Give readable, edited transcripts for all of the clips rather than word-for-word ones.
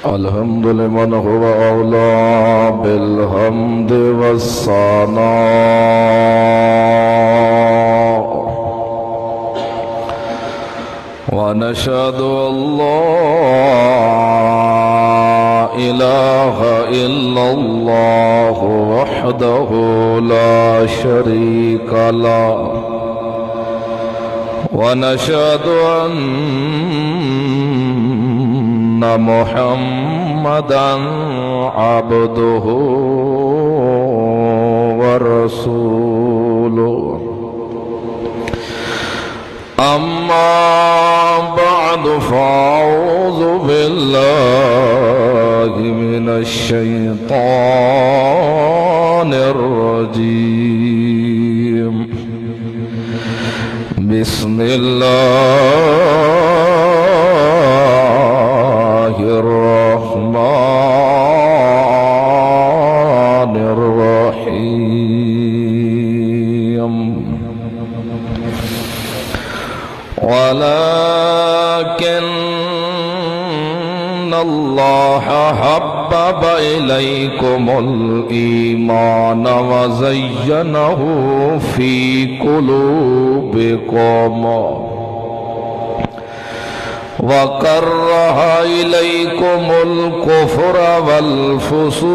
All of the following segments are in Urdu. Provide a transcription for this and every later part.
الحمد لمن هو أولى بالحمد والثناء ونشهد أن لا إله إلا الله وحده لا شريك له ونشهد أن محمدًا عبده ورسوله أما بعد فأعوذ بالله من الشيطان الرجيم بسم الله الرحمن الرحيم ولكن الله حبب إليكم الإيمان وزينه في قلوبكم وكره إليكم الكفر والفسوق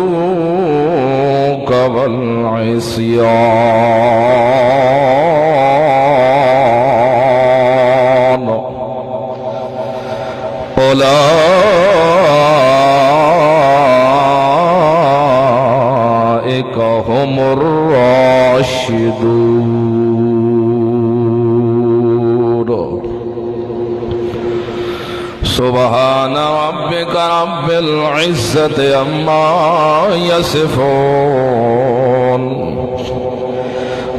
والعصيان أولئك هم الراشدون سبحان ربك رب العزة عما يصفون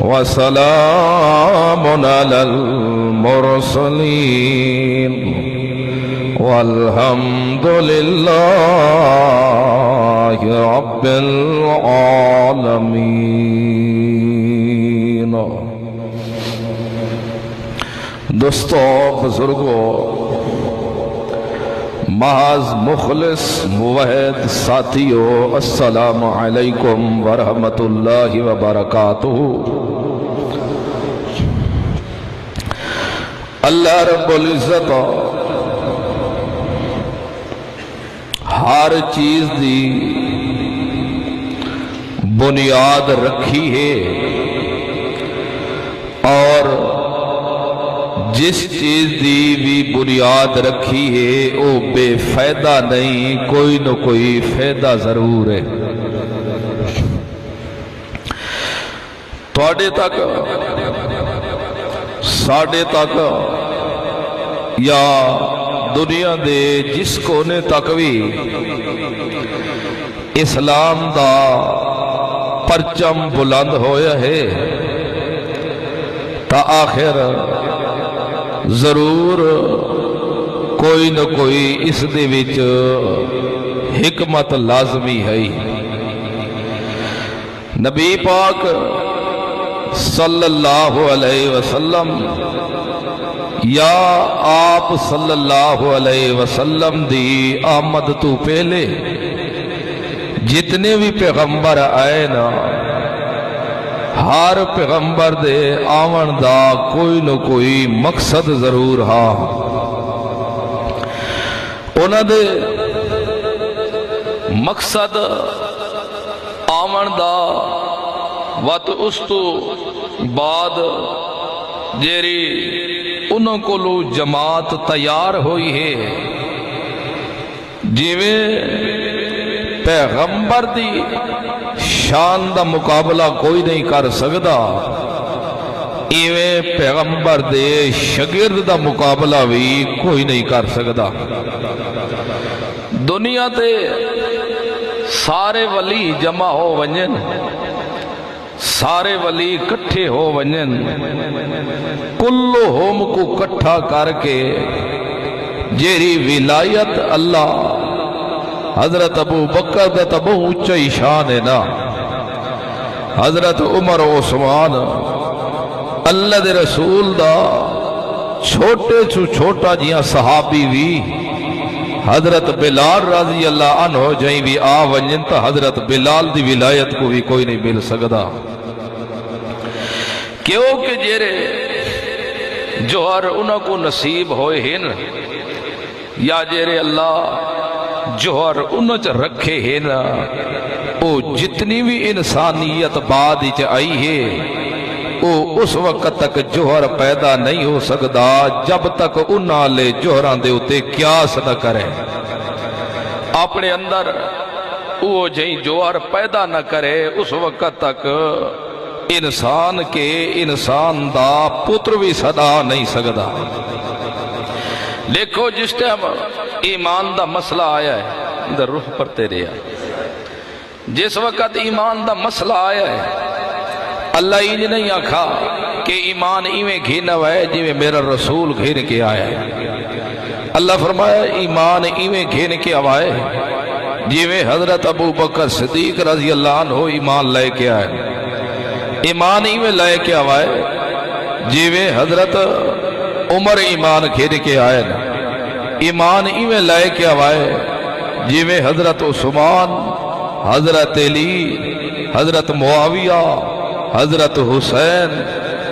وسلام على المرسلين والحمد لله رب العالمين. دوستو، بزرگوں، محض مخلص موحد ساتھیو، السلام علیکم ورحمۃ اللہ وبرکاتہ. اللہ رب العزت ہر چیز دی بنیاد رکھی ہے اور جس چیز دی بھی بنیاد رکھی ہے وہ بے فائدہ نہیں، کوئی نہ کوئی فائدہ ضرور ہے. تواڈے تک، ساڈے تک یا دنیا دے جس کونے تک بھی اسلام دا پرچم بلند ہویا ہے تا آخر ضرور کوئی نہ کوئی اس دے وچ حکمت لازمی ہے. نبی پاک صلی اللہ علیہ وسلم یا آپ صلی اللہ علیہ وسلم دی آمد تو پہلے جتنے بھی پیغمبر آئے نا، ہر پیغمبر دے آون دا کوئی نہ کوئی مقصد ضرور ہا. انہاں دے مقصد آون دا وقت اس تو بعد جیری انہوں کو لو جماعت تیار ہوئی ہے، جیویں پیغمبر دی شان دا مقابلہ کوئی نہیں کر سکتا، ایویں پیغمبر دے شگرد دا مقابلہ بھی کوئی نہیں کر سکتا. دنیا تے سارے ولی جمع ہو ونجن، سارے ولی کٹھے ہو ونجن، کلہم کو کٹھا کر کے جیری ولایت اللہ حضرت ابو بکر دا تبو اونچی شان ہے نا، حضرت عمر و عثمان اللہ دے رسول دا چھوٹے چھو چھوٹا جیاں صحابی بھی حضرت بلال رضی اللہ عنہ جائیں بھی آ ونجن تا حضرت بلال دی ولایت کو بھی کوئی نہیں مل سکتا کیونکہ جیرے جوہر انہوں کو نصیب ہوئے ہیں یا جیرے اللہ جوہر انہوں چ رکھے ہیں وہ جتنی بھی انسانیت بعد ہی آئی ہے وہ اس وقت تک جوہر پیدا نہیں ہو سکتا جب تک انہاں لے جوہران دے ہوتے قیاس نہ کریں اپنے اندر وہ جہیں جوہر پیدا نہ کرے اس وقت تک انسان کے انسان دا پتر بھی صدا نہیں سکتا دیکھو جس ٹائم ایمان دا مسئلہ آیا ہے ادھر روح پر تیرے جس وقت ایمان دا مسئلہ آیا ہے اللہ انج نہیں آکھا کہ ایمان ایویں گھینا ہے جویں میرا رسول گھین کے آیا ہے اللہ فرمایا ایمان ایویں گھین کے آوائے جویں حضرت ابو بکر صدیق رضی اللہ عنہ ایمان لے کے آئے ایمان ایویں لے کے آوائے جویں حضرت عمر ایمان گھین کے آئے ایمان ایویں لے کے آوائے جویں حضرت عثمان حضرت علی حضرت معاویہ حضرت حسین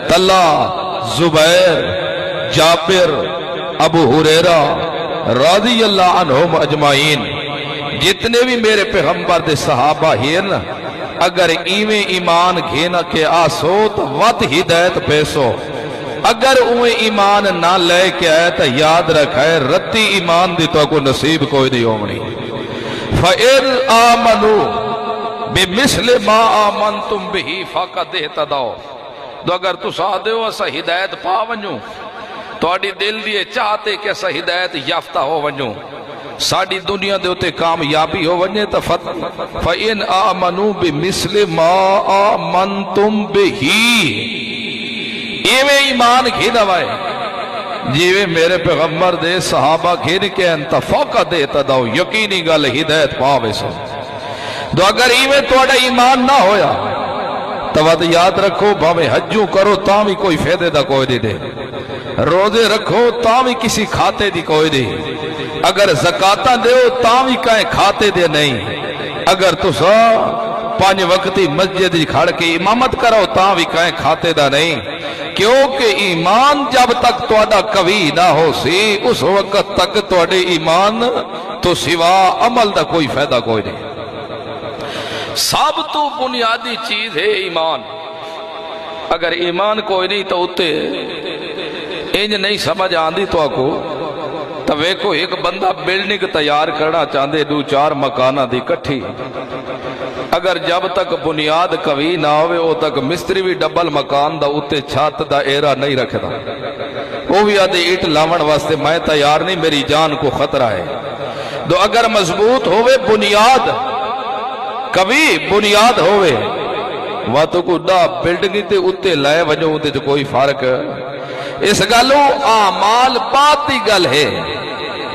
طلحہ زبیر جابر ابو ہریرہ رضی اللہ عنہم اجمعین جتنے بھی میرے پیغمبر دے صحابہ ہیں اگر ایویں ایمان گھینا کے آسو تو وط ہدایت پیسو اگر اویں ایمان نہ لے کے آئے تو یاد رکھائے رتی ایمان دی تو کو نصیب کوئی نہیں ہومنی فَإِنْ آمَنُوا بِمِثْلِ مَا آمَنْتُمْ بِهِ فَقَدْ اهْتَدَوْا تو اگر تو ساتھ ہو اسا ہدایت پا ونجو تو اڈی دل دیے چاہتے کہ اسا ہدایت یافتہ ہو ونجو ساڑی دنیا دے ہوتے کامیابی ہو ونجے تو فَإِنْ آمَنُوا بِمِثْلِ مَا آمَنْتُمْ بِهِ ایویں ایمان گھینا وائے جیویں میرے پیغمبر دے صحابہ گھین کے انتفاقہ دیتا داؤ یقینی گل ہدایت پاوے سو تو اگر ایویں توڑا ایمان نہ ہویا تو یاد رکھو بھاوے حجوں کرو تاں کوئی فیدے دا کوئی نہیں دے روزے رکھو تاں کسی کھاتے دی کوئی نہیں اگر زکاتہ دیو تاں کہیں کھاتے دے نہیں اگر تو سا 5 وقتی مسجد کھڑ کے امامت کرو تاں کہیں کھاتے دا نہیں کیونکہ ایمان جب تک توڑا قوی نہ ہو سی اس وقت تک توڑے ایمان تو سوا عمل دا کوئی فائدہ کوئی نہیں سب تو بنیادی چیز ہے ایمان اگر ایمان کوئی نہیں تو اتے انج نہیں سمجھ آندی تو آکو تو ویکو ایک بندہ بلڈنگ تیار کرنا چاندے 2-4 مکانہ دی کٹھی اگر جب تک بنیاد قوی نہ ہوئے وہ تک مستری بھی ڈبل مکان دا اتے چھات دا ایرا نہیں رکھتا وہ بھی آدھے ایٹ لاون واسطے میں تیار نہیں میری جان کو خطرہ ہے تو اگر مضبوط ہوئے بنیاد قوی بنیاد ہوئے وہ تو کو دا بلڈنگی تے اتے لائے وجہ ہوتے جو کوئی فارق اس گلو اعمال باتی گل ہے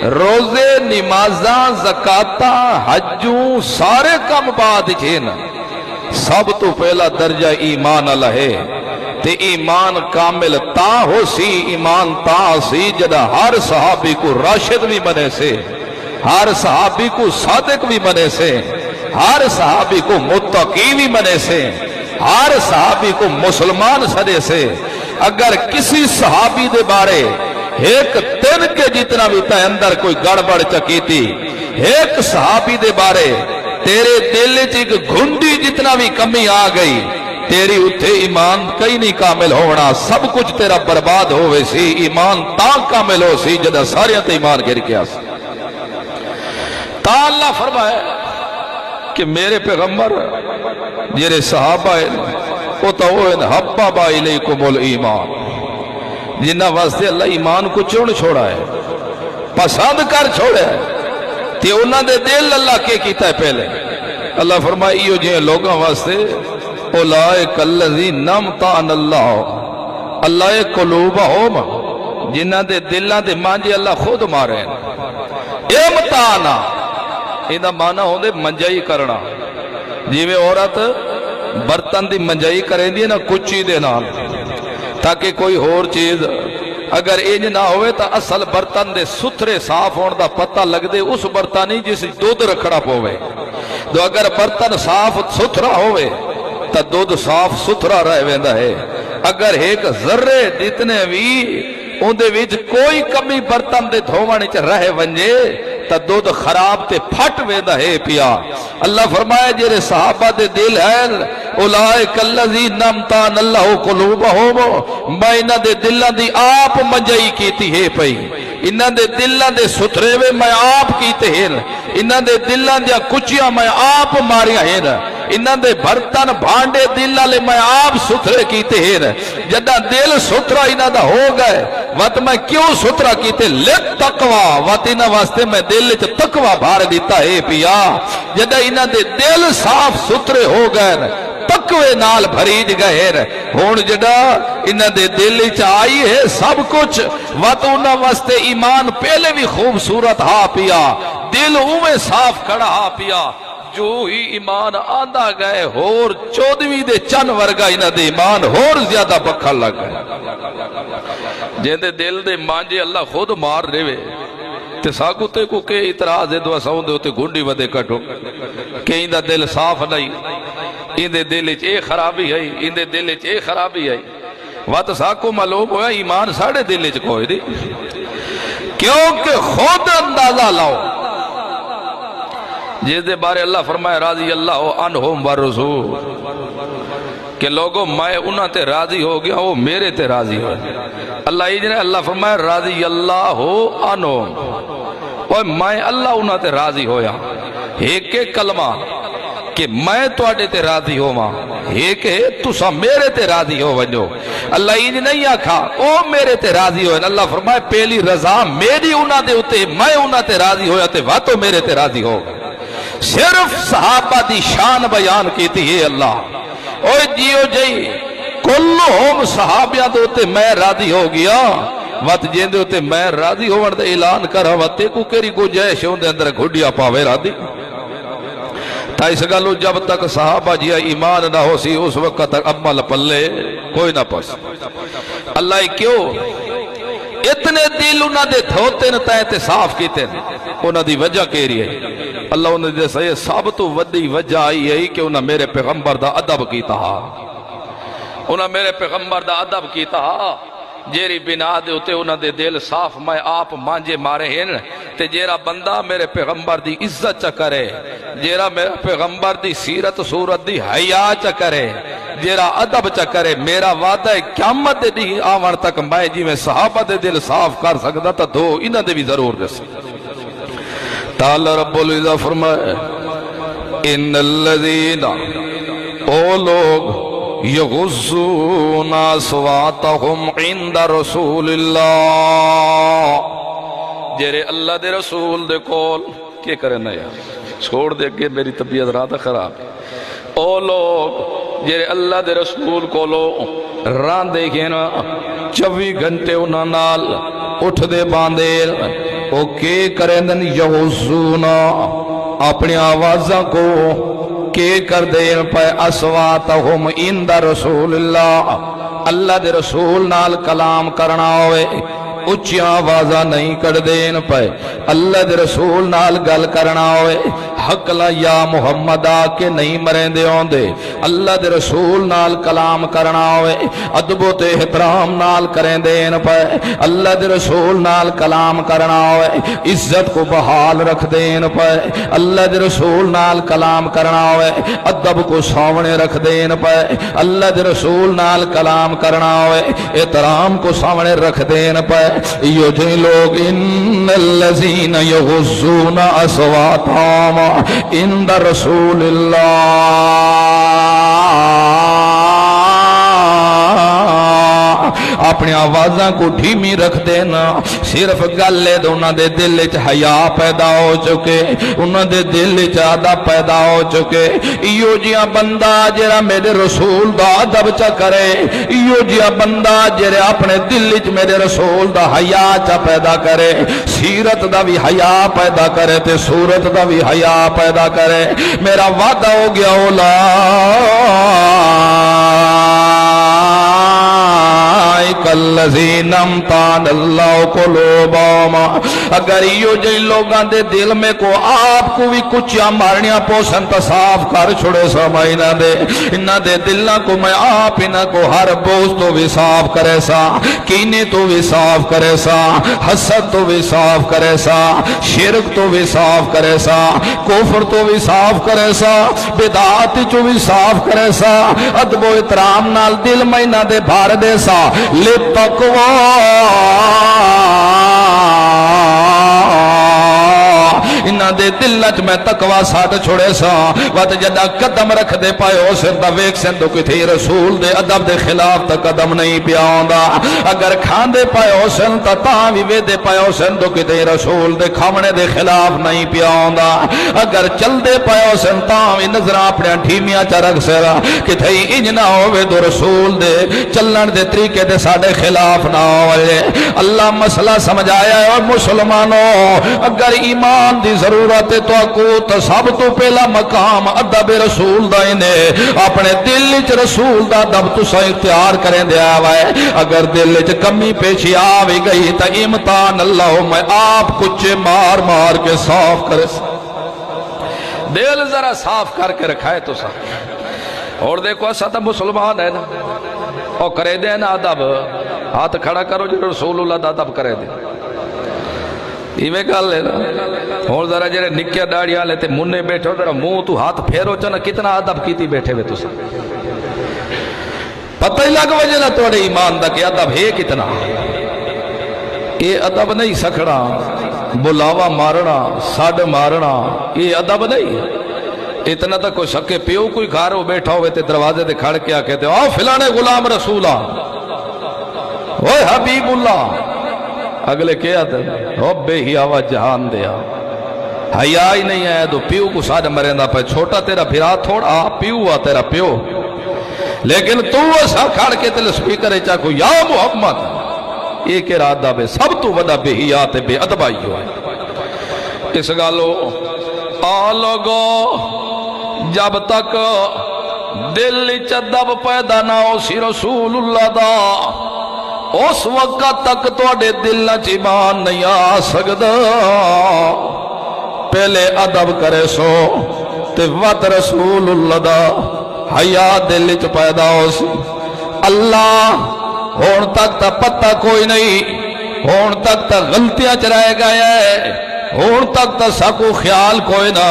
روزے نمازاں زکاتاں حجوں سارے کم بعد چھینا سب تو پہلا درجہ ایمان اللہ ہے تے ایمان کامل تا ہو سی ایمان تا سی جدہ ہر صحابی کو راشد بھی بنے سے ہر صحابی کو صادق بھی بنے سے ہر صحابی کو متقی بھی بنے سے ہر صحابی کو مسلمان سدے سے اگر کسی صحابی دے بارے ایک تن کے جتنا بھی تا اندر کوئی گڑبڑ چکیتی ایک صحابی دے بارے تیرے دل ایک گھنڈی جتنا بھی کمی آ گئی تیری اتھے ایمان کئی نہیں کامل ہونا سب کچھ تیرا برباد ہوئے سی ایمان تا کامل ہو سی جدہ ساریاں تے ایمان گر کیا سی تا اللہ فرمائے کہ میرے پیغمبر جیرے صحابہ اتوئن حببا الیکم الایمان جنہ واسطے اللہ ایمان کو چون چھوڑا ہے پسند کر چھوڑا ہے تے انہاں دے دل اللہ کے کیتا ہے پہلے اللہ فرمائے ایو جہاں لوگاں واسطے اولائک الذین امتحن اللہ اللہ قلوبہم جنہ دے دلاں دے مانجے اللہ خود مارے امتحانا ایدہ مانا ہو دے منجائی کرنا جیوے عورت برتن دی منجائی کریں دی نا کچی دے نال تاکہ کوئی اور چیز اگر انج نہ ہوئے تو اصل برتن دے ستھرے صاف ہون دا پتہ لگ دے اس برتن ہی جس دودھ رکھنا پوے تو اگر برتن صاف ستھرا ہوئے تو دودھ صاف ستھرا رہ ویندا ہے اگر ایک ذرے جتنے بھی اندے وچ کوئی کمی برتن دے دھووݨ وچ رہ ونجے تا دودھ خراب تے پھٹ ویندا ہے پیا اللہ فرمایا جڑے صحابہ دے دل ہیں اولئک الذین امتحن اللہ قلوبہم میں انہاں دے دلاں دی آپ منجائی کیتی ہے پئی انہاں دے دلاں دے ستھرے وے میں آپ کیتے ہیں انہاں دے دلاں دی کچیاں میں آپ ماریاں ہیں انہاں دے برتن بھانڈے دل والے میں آپ ستھرے کیتے ہیں جدہ دل ستھرا انہاں دا ہو گئے وقت میں کیوں ستھرا کیتے لت تقوی وقت انہاں واسطے میں دل وچ تقوی بھار دیتا ہے پیا جدہ انہاں دے دل صاف ستھرے ہو گئے تقوی نال بھریج گئے ہون جڑا انہاں دے دل وچ آئی ہے سب کچھ وقت انہاں واسطے ایمان پہلے بھی خوبصورت ہا پیا دل اوے صاف کھڑا ہا پیا جو ہی ایمان آندہ گئے ہور 14ویں دے چن ورگا انہاں دے ایمان ہور زیادہ بکھا لگ گئے جن دے دل دے مانجے اللہ خود مار رہے تے ساکو تے کو کہ اعتراض ہے دعا ساؤں دے ہوتے گھنڈی ودے کٹو کہ ان دا دل صاف نہیں ان دے دل اچ اے خرابی ہے ان دے دل اچ اے خرابی ہے وات ساکو معلوم ہویا ایمان ساڑھے دل اچ کوئی دی کیونکہ خود اندازہ لاؤ جس دے بارے اللہ فرمائے راضی اللہ عنہم ورسول کہ لوگوں میں انہاں تے راضی ہو گیا وہ میرے تے راضی ہو اللہ اجنے اللہ فرمائے راضی اللہ عنہم اور میں اللہ انہاں تے راضی ہویا ایک کلمہ کہ میں توڑے تے راضی ہو ماں ایک ہے تسا میرے تے راضی ہو ونجو اللہ اجنے نہیں آکھا او میرے تے راضی ہو اللہ فرمائے پہلی رضا میری انہاں دے ہوتے میں انہاں تے راضی ہویا تے واتو میرے تے راضی ہو صرف صحابہ دی شان بیان کیتی ہے اللہ اوہ جیو جئی کلہم صحابیاں دوتے میں راضی ہو گیا وقت جیندے ہوتے میں راضی ہو ورد اعلان کرا وقت کو کری کو جائش ہوندے اندر گھڑیا پاوے راضی تا اس گلو جب تک صحابہ جیا ایمان نہ ہو سی اس وقت تک عمل پلے کوئی نہ پس اللہ کیوں اتنے دل انہاں دے دھوتے نتائیں تے صاف کیتے انہاں دی وجہ کہہ ہے اللہ انہوں نے جیسا یہ سب تو ودی وجہ آئی ہے کہ انہوں میرے پیغمبر دا ادب کیتا انہوں میرے پیغمبر دا ادب کیتا جیری بنا دے ہوتے انہوں دے دل صاف میں آپ مانجے مارے ہیں تے جیرا بندہ میرے پیغمبر دی عزت چا کرے جیرا میرے پیغمبر دی سیرت صورت دی حیا چا کرے جیرا ادب چا کرے میرا وعدہ ہے قیامت دے دی آوان تک میں جی میں صحابہ دے دل صاف کر سکتا تا دو انہوں دے بھی ضرور دے سکتا تعالی رب العزہ فرمائے ان الذین او لوگ یغضون اصواتهم عند رسول اللہ جیرے اللہ دے رسول دے کول کیا کرنا یار چھوڑ دے کہ میری طبیعت رات خراب او لوگ جیرے اللہ دے رسول کولو ران دیکھیں نا 24 گھنٹے انہاں نال اٹھ دے باندے او کے کرندن یغضون اپنی آوازاں کو کے کر دین پہ اصواتہم عند رسول اللہ دے رسول نال کلام کرنا ہوئے اچھی آوازہ نہیں کر دین پہ اللہ دے رسول نال گل کرنا ہوئے حق لا یا محمد آکے نہیں مرین دے ہوں دے اللہ دے رسول نال کلام کرنا ہوئے ادب و احترام نال کریں دین پہ اللہ دے رسول نال کلام کرنا ہوئے عزت کو بحال رکھ دین پہ اللہ دے رسول نال کلام کرنا ہوئے ادب کو سامنے رکھ دین پہ اللہ دے رسول نال کلام کرنا ہوئے احترام کو سامنے رکھ دین پہ یہ جو لوگ ان الذین یغضون اصواتہم عند رسول اللہ اپنی آوازاں کو ڈھیمی رکھ دینا صرف گلے دے انہاں دے دل وچ حیا پیدا ہو چکے انہاں دے دل وچ ادب پیدا ہو چکے ایو جیا بندہ جڑا میرے رسول دا ادب چا کرے ایو جیا بندہ جڑا اپنے دل وچ میرے رسول دا حیا چا پیدا کرے سیرت دا بھی حیا پیدا کرے تے صورت دا بھی حیا پیدا کرے میرا وعدہ ہو گیا الذین امتحن اللہ قلوبہم اگر یہ جی لوگاں دے دل میں کو آپ کو بھی کچھیاں مارنیاں پوسن تا صاف کر چھوڑے سمائنہ دے انہ دے دلہ کو میں آپ انہ کو ہر بوز تو بھی صاف کرے سا کینے تو بھی صاف کرے سا حسد تو بھی صاف کرے سا شرک تو بھی صاف کرے سا کفر تو بھی صاف کرے سا بدعات تو بھی صاف کرے سا ادب و احترام نال دل مہینہ دے بھار دے سا لتقوی انہاں دے دلت میں تقوی ساتھ چھوڑے سا وقت جدہ قدم رکھ دے پائے ہو سن دا ویک سن دو کتھی رسول دے ادب دے خلاف تا قدم نہیں پیاؤندا اگر کھان دے پائے ہو سن تا تاوی وے دے پائے ہو سن دو کتھی رسول دے کھامنے دے خلاف نہیں پیاؤندا اگر چل دے پائے ہو سن تاوی نظرہ اپنے ڈھیمیاں چرک سرا کتھی انجنا ہوئے دو رسول دے چلن دے طریقے دے ساڑے خلاف نہ ہوئے اللہ مسئلہ سمجھایا ہے اور مسلمانوں اگر ایمان دی ضرورت ہے تو اکوت سب تو پہلا مقام ادب رسول دا انہیں اپنے دل چ رسول دا ادب تو سا اختیار کریں دے آوائے اگر دل چ کمی پیچھی آوی گئی تا امتحان اللہ میں آپ کچھ مار مار کے صاف کرے دل ذرا صاف کر کے رکھائے تو صاف اور دیکھو ایسا تا مسلمان ہے نا اور کرے دے نا ادب ہاتھ کھڑا کرو جو رسول اللہ دا ادب کرے دے ایویں گل ہے نا اور ذرا جڑے نکیا داڑیاں لیتے مننے بیٹھو ذرا منہ تو ہاتھ پھیرو چنا کتنا ادب کیتی بیٹھے ہوئے تسا پتہ ہی لگ وجہ نہ توڑے ایمان دا کہ ادب ہے کتنا یہ ادب نہیں سکھڑا بلاوا مارنا ساڑ مارنا یہ ادب نہیں اتنا تک کوئی سکے پیو کوئی گھارو بیٹھا ہوئے تے دروازے دے کھڑ کیا کہتے آؤ فلانے غلام رسولہ اوہ حبیب اللہ اگلے کیا تھا رب ہی آوا جہان دیا حیاء ہی نہیں آیا تو پیو کو ساڑھ مریندا پہ چھوٹا تیرا بھرا تھوڑا پیو ہوا تیرا پیو لیکن تو ایسا کھڑ کے تیلے سپیکر ہے چاکو یا محمد ایک ارادہ بے سب تو ودا بے ہی آتے بے ادبائی ہوئے اس گالو آلوگو جب تک دل چدب پیدا نہ ہو سی رسول اللہ دا اس وقت تک توڑے دل نہ ایمان نہیں آ سکتا پہلے ادب کرے سو تے وط رسول اللہ دا حیاء دل چ پیدا ہو سی اللہ ہون تک تا پتہ کوئی نہیں ہون تک تا غلطیاں چرائے گئے ہون تک تا سکو خیال کوئی نہ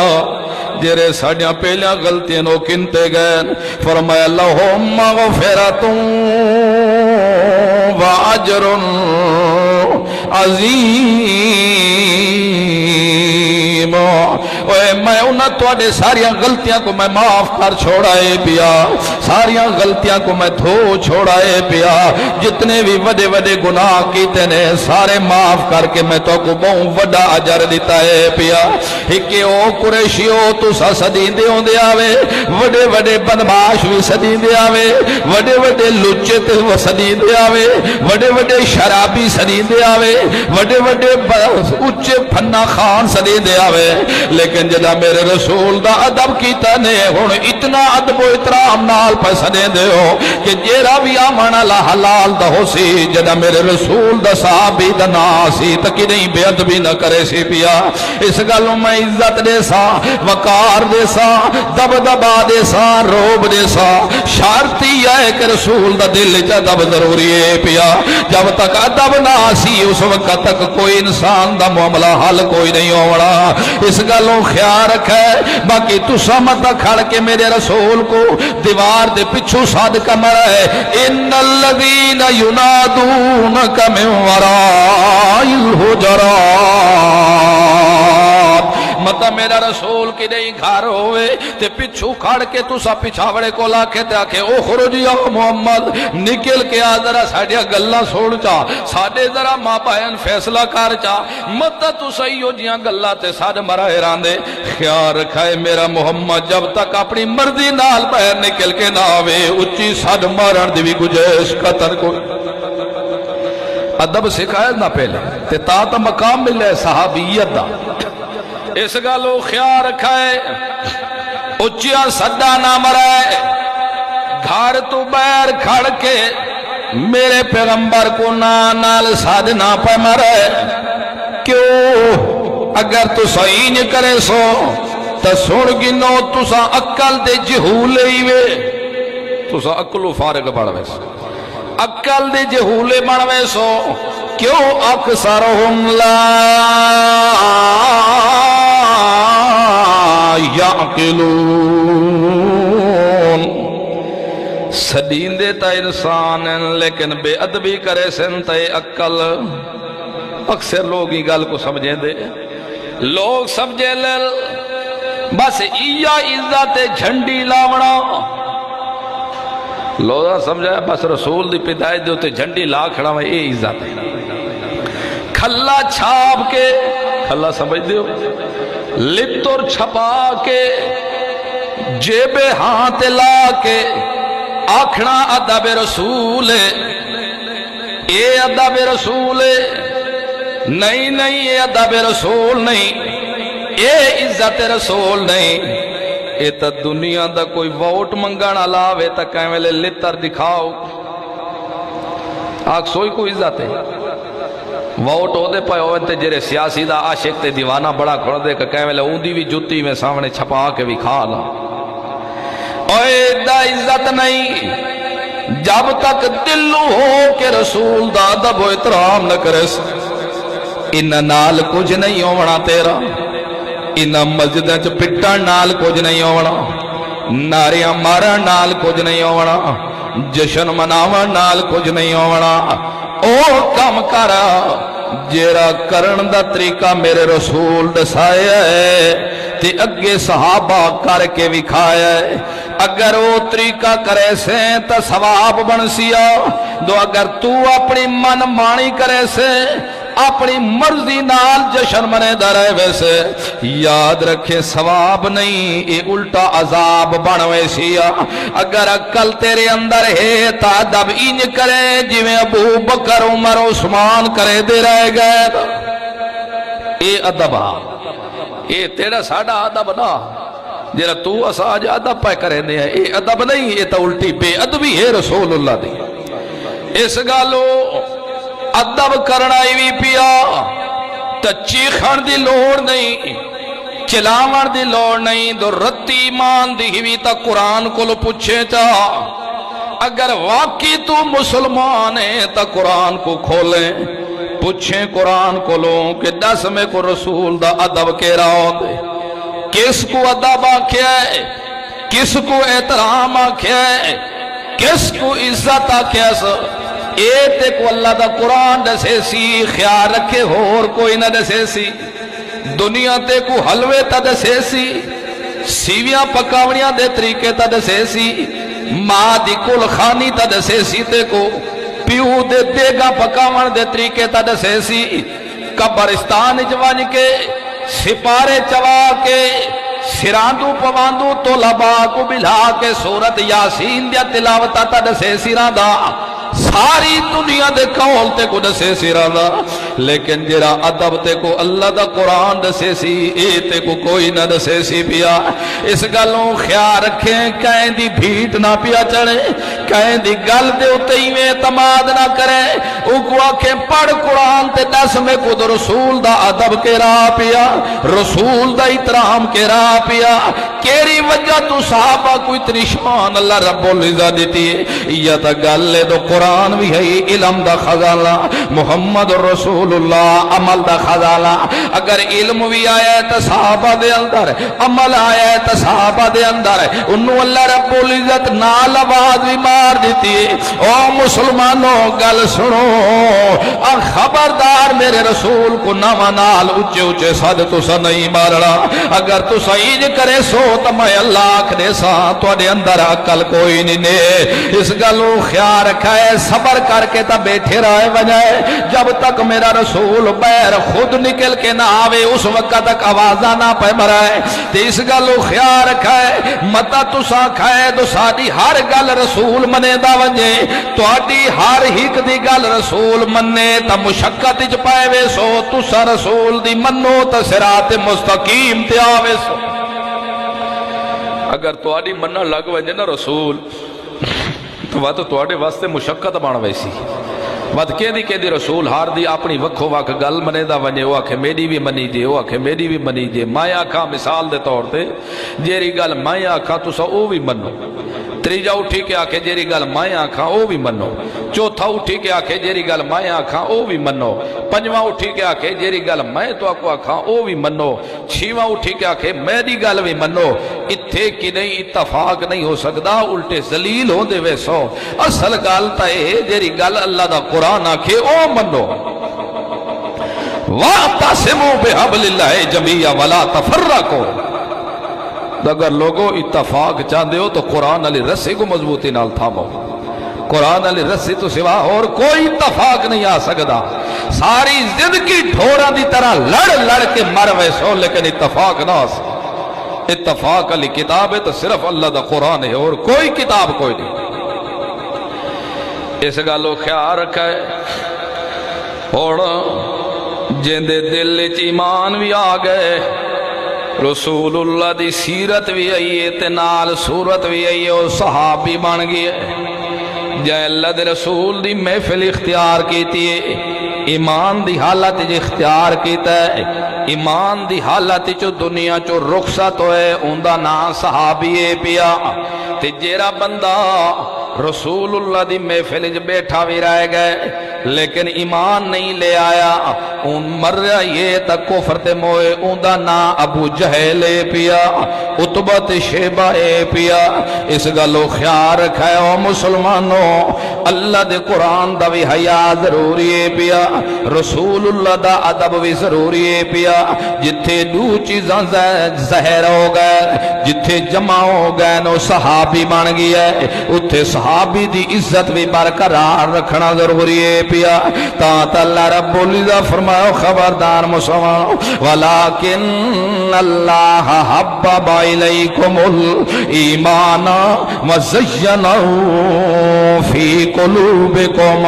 جرے ساڑیاں پہلیاں غلطیاں نو کنتے گئے فرمایا لہم مغفرتوں وَعَجْرٌ عظیم میں انہاں توڑے ساریاں غلطیاں کو میں معاف کر چھوڑائے پیا ساریاں غلطیاں کو میں دھو چھوڑائے پیا جتنے بھی وڈے وڈے گناہ کیتے نے سارے معاف کر کے میں تو کو بہت وڈا اجر دیتا ہے پیا ہکے او قریشیو تو سا صدین دے ہوں دے آوے وڈے وڈے بدماش بھی صدین دے آوے وڈے وڈے لچے تے وہ صدین دے آوے وڈے وڈے شرابی صدین دے آوے وڈے وڈے اچھے پھنا خان صدین دے آوے لیکن جدا میرے رسول دا ادب کیتا نے ہون اتنا ادب و احترام نال پسندے دے ہو کہ جیرا بھی آمانا لا حلال دا ہو سی جدا میرے رسول دا صحابی دا ناسی تکی نہیں بے ادبی نہ کرے سی پیا اس گلوں میں عزت دے سا وقار دے سا دب دبا دے سا روب دے سا شارتی ہے کہ رسول دا دل جا دب ضروری ہے پیا جب تک ادب نہ سی اس وقت تک کوئی انسان دا معاملہ حل کوئی نہیں ہوڑا اس گلوں خیال رکھے باقی تو سمت کھڑ کے میرے رسول کو دیوار دے پچھو صادقہ مرے ان الذین ینادونک من وراء الحجرات مطلب میرا رسول کی نہیں گھر ہوئے تے پچھو کھڑ کے تو سا پچھاوڑے کو لاکھے تے آکھے او خروج یا محمد نکل کے آدھرہ ساڑھیا گلہ سوڑ چا ساڑھے ذرا ماں بہن فیصلہ کار چا مطلب تو صحیح ہو جیاں گلہ تے ساڑھ مرا حیران دے خیال رکھائے میرا محمد جب تک اپنی مرضی نال بہن نکل کے نہ آوے اچھی ساڑھ مارن دی بھی گجیش قطر کو ادب سکھائے نہ پہلے تے تا مقام ملے صحابیت دا اس گالو خیال رکھائے اچھیا صدا نہ مرائے گھر تو بیر کھڑ کے میرے پیغمبر کو نال سادنا پہ مرے کیوں اگر تو سعین کرے سو تا سن گنو تسا عقل دے جہولے ہی وے تسا عقلو فارغ بڑھوے سو عقل دے جہولے بڑھوے سو کیوں اکثرہم لا یعقلون سدین دے تا انسان لیکن بے ادبی کرے سن تے عقل اکثر لوگ ہی گل کو سمجھیں دے لوگ سمجھے لل بس ایا عزت جھنڈی لاونا لوگا سمجھا بس رسول دی پیدائش دے ہوتے جھنڈی لا کھڑا میں اے عزت ہے کھلا چھاپ کے کھلا سمجھ دیو لپتر چھپا کے جیب ہاتھ لا کے آکھنا ادب رسول اے ادب رسول نہیں نہیں اے ادب رسول نہیں اے عزت رسول نہیں اے تا دنیا دا کوئی ووٹ منگانا لاوے تا کہیں ویلے لتر دکھاؤ آگ سوئی کوئی عزت ہے ووٹ ہو دے پائے ہوئے تے جرے سیاسی دا عاشق تے دیوانہ بڑا کھڑ دے کہ کہیں ویلے اوندی بھی جتی میں سامنے چھپا کے بھی کھا لا اوے دا عزت نہیں جب تک دلو ہو کہ رسول دا ادب و احترام نہ کرے ان نال کچھ نہیں ہونا تیرا ان مسجدیں چ پٹن نال کچھ نہیں ہونا ناریاں مارن نال کچھ نہیں ہونا جشن مناون نال کچھ نہیں ہونا او کم کرا جیرا کرن دا طریقہ میرے رسول دسایا ہے تے اگے صحابہ کر کے وکھایا ہے اگر وہ طریقہ کرے سے تا ثواب بن سیا دو اگر تو اپنی من مانی کرے سے اپنی مرضی نال جشن منے درے ویسے یاد رکھے ثواب نہیں اے الٹا عذاب بنوے سیا اگر عقل تیرے اندر ہے تا ادب انج کرے جویں ابو بکر عمر عثمان کرے دے رہ گئے اے ادب اے تیرا ساڑا ادب نا جیرا تو اسا آج ادب پہ کرے دے اے ادب نہیں اے تا الٹی بے ادبی ہے رسول اللہ دی اس گالو ادب کرنا ہی پیا تا چیخن دی لوڑ نہیں چلاون دی لوڑ نہیں دو رتی ایمان دی ہوئی تا قرآن کو لو پوچھے تا اگر واقعی تو مسلمان ہے تا قرآن کو کھولیں پوچھیں قرآن کو لو کہ دس میں کو رسول دا ادب کے راؤ دے کس کو ادب آکھیا ہے کس کو احترام آکھیا ہے کس کو عزت آکھیا ہے اے تے کو اللہ دا قرآن دسے سی خیال رکھے ہور کوئی نہ دسے سی دنیا تے کو حلوے تا دسے سی سیویاں پکاونیاں دے طریقے تا دسے سی ماں دی کل خانی تا دسے سی تے کو پیو دے دیگا پکاون دے طریقے تا دسے سی قبرستان جوان کے سپارے چوا کے سراندو پواندو طلبا کو بلا کے سورت یاسین دیا تلاوتا تا دسے سراندا ساری دنیا دے کول تے کو دسے سراندا لیکن جرا ادب تے کو اللہ دا قرآن دسے سی اے تے کو کوئی نہ دسے سی پیا اس گلوں خیال رکھیں کہیں دی بھیٹ نہ پیا چڑھے کہیں دی گل دے اتئی میں اعتماد نہ کرے او کو آکھیں پڑھ قرآن تے دس میں کو دو رسول دا ادب کے راہ پیا رسول دا احترام کے راہ پیا کیری وجہ تو صحابہ کوئی ترشمان اللہ رب العزت دیتی ہے یا تا گل لے دو قرآن بھی ہے علم دا خزانہ محمد رسول اللہ عمل دا خزانہ اگر علم بھی آیا ہے تا صحابہ دے اندر عمل آیا ہے تا صحابہ دے اندر انہوں اللہ رب العزت نال آواز بھی مار دیتی ہے او مسلمانوں گل سنو خبردار میرے رسول کو نام نال اچھے اچھے صد تو سا نہیں مارنا اگر تو سعید کرے سو تو میں اللہ آکھنے سا تو اڈے اندر عقل کوئی نہیں نے اس گلوں خیال رکھا ہے صبر کر کے تا بیٹھے رہے وجائے جب تک میرا رسول بیر خود نکل کے نہ آوے اس وقت تک آوازہ نہ پہ مرائے تے اس گلوں خیال رکھا ہے متا تو سا کھائے دو ساڑی ہر گل رسول منے دا ونجے تو اڈی ہر ہک دی گل رسول منے تا مشکت اچ پائے وے سو تو سا رسول دی منو تا صراط مستقیم تے آوے سو اگر تو آڈی منہ لگ وجے نا رسول تو وا تو تواڈے واسطے مشقت بن ویسی ود کہ رسول ہار دی اپنی وکھو وکھ گل منے دا ونجے وہ آکھے میری بھی منی جے وہ آکھے میری بھی منی جے میں آکھاں مثال دے طور تے جیری گل میں آکھاں تسا او بھی منو تریجا اٹھی کے آکھے جیری گل میں آکھاں او بھی منو چوتھا اٹھی کے آکھے جیری گل میں آکھاں او بھی منو پنجواں اٹھی کے آکھے جیری گل میں تو آکو آکھاں او بھی منو چھیواں اٹھی کے آکھے میری گل بھی منو اتھے کی نہیں اتفاق نہیں ہو سکدا الٹے ذلیل ہو دے ویسو اصل گل تا اے جیری گل اللہ دا قرآن آکھے او منو وَاعْتَصِمُوا بِحَبْلِ اللَّهِ جَمِيعًا وَلَا تَفَرَّقُوا اگر لوگوں اتفاق چاہتے ہو تو قرآن علی رسی کو مضبوطی نال تھامو قرآن علی رسی تو سوا اور کوئی اتفاق نہیں آ سکتا ساری زندگی ڈھوراں دی طرح لڑ لڑ کے مر ویسو لیکن اتفاق نہ آ سکتا اتفاق علی کتاب ہے تو صرف اللہ دا قرآن ہے اور کوئی کتاب کوئی نہیں اس گالو خیال رکھا ہے اور جندے دل وچ ایمان بھی آ گئے رسول اللہ دی سیرت بھی آئیے تے نال صورت بھی آئیے اور صحابی بن گئے جائے اللہ دے رسول دی محفل اختیار کیتی ہے ایمان دی حالت جو اختیار کیتا ہے ایمان دی حالت جو دنیا چو رخصت ہوئے اندہ نا صحابی پیا تے جیرا بندہ رسول اللہ دی محفل جو بیٹھا بھی رہ گئے لیکن ایمان نہیں لے آیا ان مر رہا یہ تک کفر تے موئے اندہ نا ابو جہل پیا عتبہ شیبہ پیا اس گلو خیال رکھا ہے او مسلمانوں اللہ دے قرآن دا بھی حیا ضروری ہے پیا رسول اللہ دا ادب بھی ضروری ہے پیا جتھے دو چیزاں زہر ہو گئے جتھے جمع ہو گئے نو صحابی بن گیا ہے اتھے صحابی دی عزت بھی برقرار رکھنا ضروری ہے پیا تا اللہ رب العزت فرماؤ خبردار مسلمان ولیکن اللہ حبب الیکم الایمان وزینہ فی قلوبکم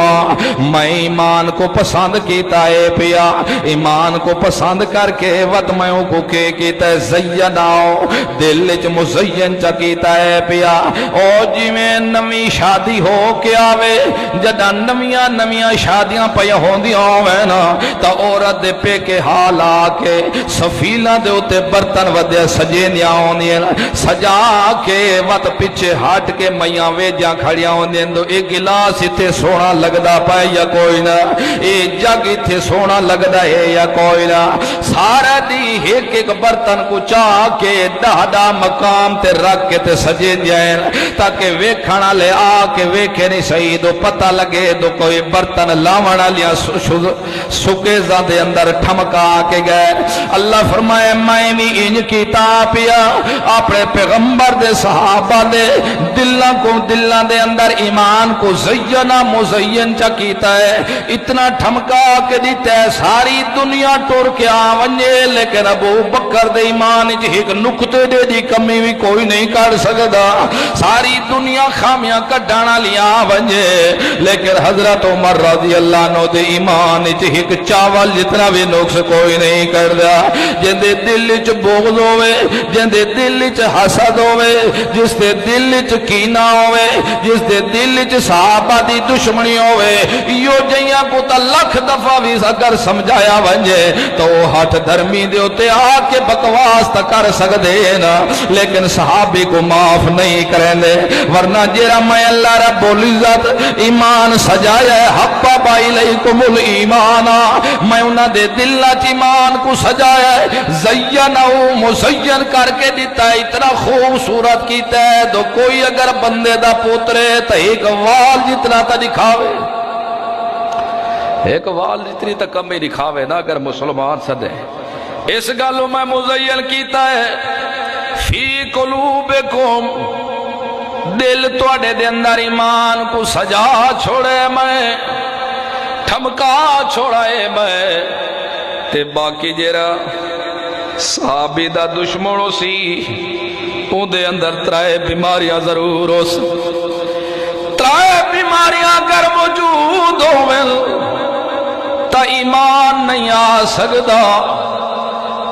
میں ایمان کو پسند کیتا ہے پیا ایمان کو پسند کر کے وطمئوں کو کیتا ہے زیناؤ دل وچ مزین چا کیتا ہے پیا او جی میں نمی شادی ہو کے آوے جدہ نمیاں شادیاں پیا ہوندی ہوئے نا تا عورت دے پے کے حال آکے سفیلہ دے ہوتے برتن ودے سجے نیا ہوندی سجا کے وط پچھے ہٹ کے میاں ویجاں کھڑیاں ہوندی دو ایک گلاس اتھے سونا لگدا پائے یا کوئی نا ایک جگ اتھے سونا لگدا ہے یا کوئی نا سارا دی ایک برتن کو چاہ کے دہدا مقام تے رکھ کے تے سجے جائیں تاکہ ویکھنا لے آکے ویکھے نہیں صحیح دو پتہ لگے دو کوئی برتن لاونا لیا سکے زادے اندر ٹھمکا کے گئے اللہ فرمائے میں بھی انج کیتا پیا اپنے پیغمبر دے صحابہ دے دلہ دے اندر ایمان کو زینہ مزین چا کیتا ہے اتنا ٹھمکا کے دیتا ہے ساری دنیا ٹور کے آونجے لیکن ابو بکر دے ایمان ایک نکتے دے دی کمی بھی کوئی نہیں کر سکتا ساری دنیا خامیاں کڈانا لیا آونجے لیکن حضرت عمر رضی اللہ عنہ دے ایمان ایک چاول جتنا بھی نقص کوئی نہیں کر دیا جن دے دل چ بغض ہوئے جن دے دل چ حسد ہوئے جس دے دل چ کینہ ہوئے جس دے دل چ صحابہ دی دشمنی ہوئے یو جیاں کو تا لکھ دفعہ بھی اگر سمجھایا ونجے تو ہاتھ دھرمی دے ہوتے آکے بکواس تا کر سکتے ہیں نا لیکن صحابی کو معاف نہیں کریں دے ورنہ جیرا میں اللہ رب العزت ایمان سجایا ہے حبب الیکم الایمان میں انہاں دے دلہ چ ایمان کو سجایا ہے زینہ مزین کر کے دیتا ہے اتنا خوبصورت کیتا ہے تو کوئی اگر بندے دا پوترے تو ایک وال جتنا تا دکھاوے ایک وال جتنی تا کمی دکھاوے نا اگر مسلمان سدے اس گالوں میں مزین کیتا ہے فی قلوبکم دل توڑے دے اندر ایمان کو سجا چھوڑے میں ٹھمکا چھوڑائے میں تے باقی جیرا صحابی دا دشمنوں سی اون دے اندر ترائے بیماریاں ضرور ہو سی ترائے بیماریاں اگر موجود ہوئے تا ایمان نہیں آ سکتا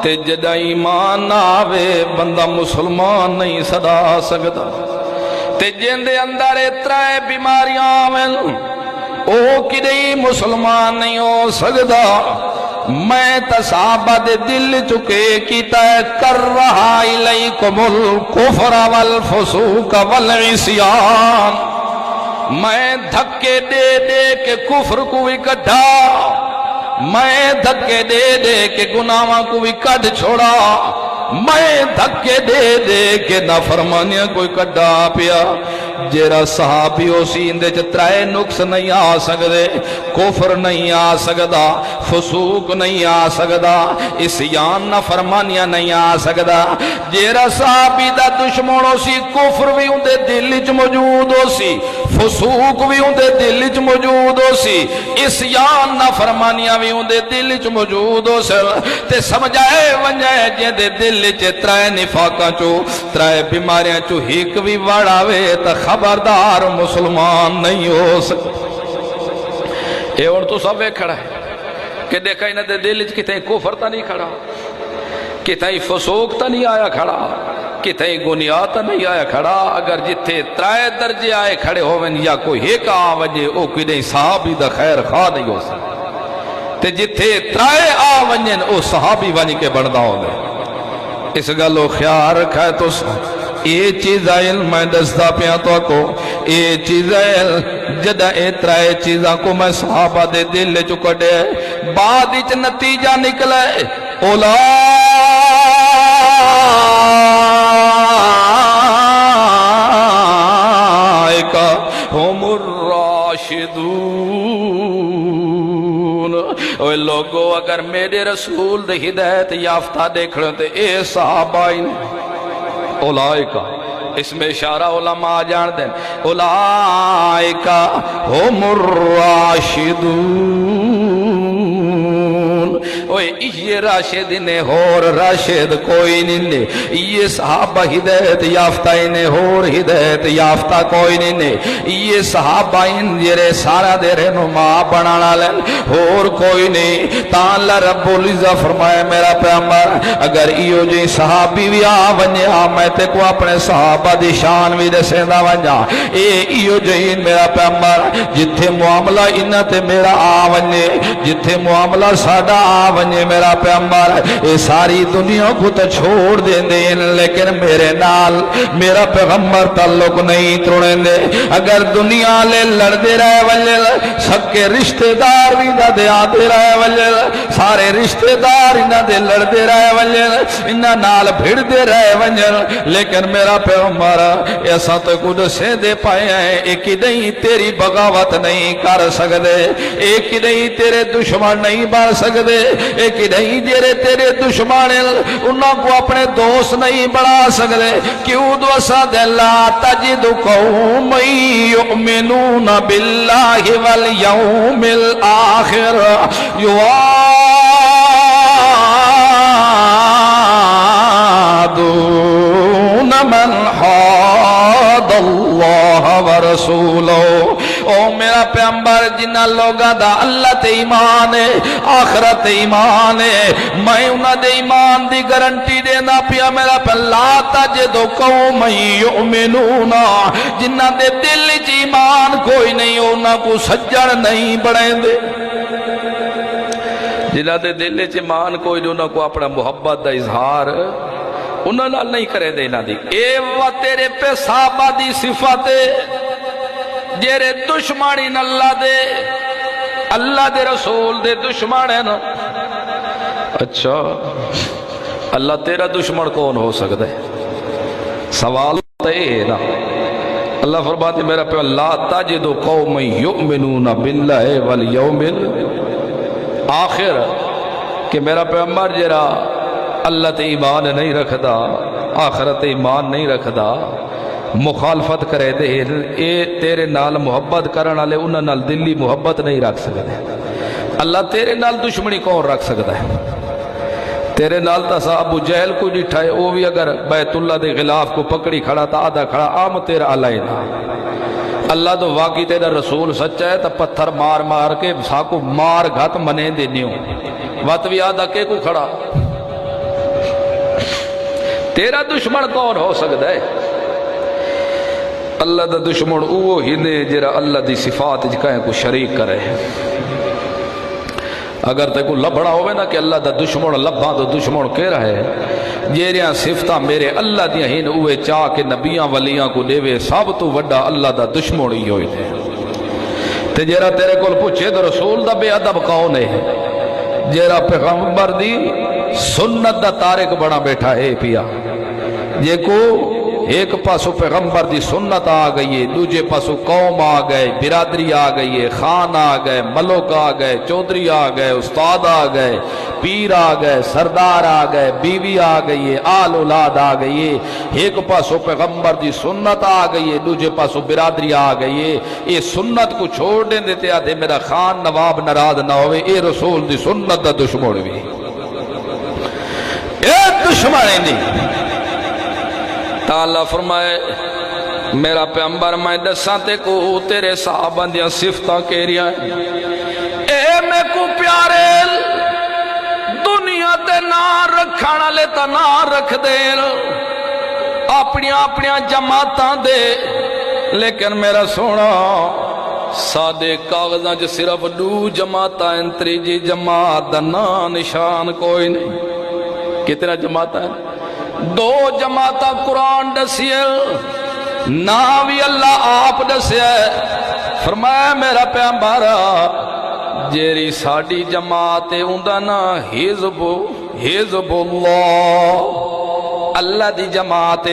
تے جدہ ایمان نہ آوے بندہ مسلمان نہیں صدا سکتا تے جندے اندر اترائے بیماریاں آویں او کدی مسلمان نہیں ہو سکدا میں تصحابہ دے دل چکے کیتا ہے کر رہا الیکم الکفر والفسوق والعصیان میں دھکے دے دے کے کفر کو بھی کڈھا میں دھکے دے دے کے گناہاں کو بھی کڈ چھوڑا میں دھکے دے دے کے نافرمانیاں کوئی کڈا پیا جیرا صحابی ہو سی اندے چترائے نقص نہیں آ سکدے کفر نہیں آ سکدا فسوق نہیں آ سکدا عصیان نافرمانیاں نہیں آ سکدا جیرا صحابی دا دشمن ہو سی کفر بھی اندے دل وچ موجود ہو سی فسوق بھی اندے دل وچ موجود ہو سی عصیان نافرمانیاں بھی اندے دل وچ موجود ہو سی تے سمجھائے ونجائے جے دل وچ ترائے نفاقاں چو ترائے بیماریاں چو ہیک بھی وڑاوے تا خبردار مسلمان نہیں ہو سکتا اے اور تو سب ایک کھڑا ہے کہ دیکھا انہاں دے دل وچ کتھے کفر تا نہیں کھڑا کتھے فسوق تا نہیں آیا کھڑا کتھے گناہ تا نہیں آیا کھڑا اگر جتھے ترائے درجے آئے کھڑے ہوویں یا کوئی ایک آ وجے او کدی صحابی دا خیر خواہ نہیں ہو سکتا تے جتھے ترائے آ ونجن او صحابی ونج کے بڑھدا ہوندے اس گلو خیال رکھا ہے تو اے چیز علم میں دستا پیا تو کو اے چیز جدہ اے ترائے چیزاں کو میں صحابہ دے دل چکڑے بعد اچ نتیجہ نکلے اولائکا ہم الراشدون اوہ لوگو اگر میرے رسول دے ہدایت یافتہ دیکھنے تے اے صحابہ اولائکا اس میں اشارہ علماء جان دیں اولائکا ہم الراشدون اوہ یہ راشد انہیں اور راشد کوئی نہیں یہ صحابہ ہدایت یافتہ انہیں اور ہدایت یافتہ کوئی نہیں یہ صحابہ ان جرے سارا دے رہنما بنانا لیں اور کوئی نہیں تاں رب العزت فرمائے میرا پیغمبر اگر ایو جی صحابی بھی آونجے میں تے کو اپنے صحابہ دی شان بھی دسیں دا ونجا اے ایو جی میرا پیغمبر جتھے معاملہ انہ تے میرا آونجے جتھے معاملہ ساڑا آونجے میرا پیغمبر اے ساری دنیا کو تو چھوڑ دیں دیں لیکن میرے نال میرا پیغمبر تعلق نہیں توڑیں دے اگر دنیا لے لڑ دے رہے وجل سب کے رشتہ دار بھی نہ دے آتے رہے وجل سارے رشتہ دار نہ دے لڑ دے رہے وجل انہ نال بھیڑ دے رہے وجل لیکن میرا پیغمبر ایسا تو کچھ سے دے پائے ہیں ایک ہی نہیں تیری بغاوت نہیں کر سکتے ایک ہی نہیں تیرے دشمن نہیں بڑھ سکتے ایک ہی نہیں جیرے تیرے دشمن انہوں کو اپنے دوست نہیں بڑھا سکتے کیوں دوسا دے لا تجد قوم یؤمنون باللہ والیوم الآخر یوادون من حاد اللہ ورسولہ او میرا پیغمبر جنہ لوگا دا اللہ تے ایمان ہے آخرت ایمان ہے میں انہاں دے ایمان دی گارنٹی دینا پیا میرا لا تجد قوم یؤمنون جنہ دے دل وچ ایمان کوئی نہیں انہاں کو سجن نہیں بڑھیں دے جنہ دے دل وچ ایمان کوئی نہیں انہاں کو اپنا محبت دا اظہار انہاں نال نہیں کرے دینا دی اے وہ تیرے پہ صحابہ دی صفاتے جیرے دشمانی اللہ دے رسول دے دشمن ہے نا اچھا اللہ تیرا دشمن کون ہو سکتا ہے سوال تو یہ نا اللہ فرماتے میرا پہ لا تجد قوم یؤمنون باللہ والیوم الآخر کہ میرا پیغمبر جرا اللہ تے ایمان نہیں رکھدا آخرت ایمان نہیں رکھدا مخالفت کرے دے اے تیرے نال محبت کرن والے انہاں نال دلی محبت نہیں رکھ سکتے اللہ تیرے نال دشمنی کون رکھ سکتا ہے تیرے نال تا ابو جہل کو جٹھا ہے وہ بھی اگر بیت اللہ دے غلاف کو پکڑی کھڑا تا آدھا کھڑا آم تیرا علینا اللہ تو واقعی تیرا رسول سچا ہے تا پتھر مار مار کے ساکو مار گھت منے دے نیوں وقت بھی آدھا کے کو کھڑا تیرا دشمن کون ہو سکتا ہے اللہ دا دشمن اوہ ہی نے جرا اللہ دی صفات کہیں کو شریک کرے. اگر تے کو لبڑا ہوئے نا کہ اللہ دا دشمن لبھا تو دشمن کہہ رہا ہے جیریاں صفتہ میرے اللہ دیاں ہی نے اوہ چاہ کے نبیاں ولیاں کو دیوے سب تو وڈا اللہ دا دشمن ہی ہوئے تھے. تے جیرا تیرے کول پوچھے تو رسول دا بے ادب کون ہے؟ جیرا پیغمبر دی سنت دا تارک بنا بیٹھا ہے پیا. یہ کو ایک پاسو پیغمبر دی سنت آ گئی ہے، دوجے پاسو قوم آ گئے، برادری آ گئی ہے، خان آ گئے، ملک آ گئے، چودھری آ گئے، استاد آ گئے، پیر آ گئے، سردار آ گئے، بیوی آ گئی ہے، آل اولاد آ گئی ہے. ایک پاسو پیغمبر دی سنت آ گئی ہے، دوجے پاسو برادری آ گئی ہے. یہ سنت کو چھوڑ دیں دیتے آدھے میرا خان نواب ناراض نہ ہوئے، اے رسول دی سنت دا دشمن بھی اے دشمن نہیں. تعالیٰ فرمائے میرا پیغمبر میں دساں تے کو تیرے صحابہ دیاں صفتاں کہہ رہا ہے. اے میں کو پیارے دنیا تے نہ رکھانا لیتا نہ رکھ دے اپنی جماعتاں دے، لیکن میرا سونا سادے کاغذاں جو صرف 2 جماعتاں ہیں، تیجی جماعت دا نا نشان کوئی نہیں. کتنا جماعت ہے؟ 2 جماعتہ قرآن دسیے ناوی اللہ آپ دسیے. فرمایا میرا پیغمبر جیری ساڑی جماعت اندہ نا حزب اللہ، اللہ دی جماعت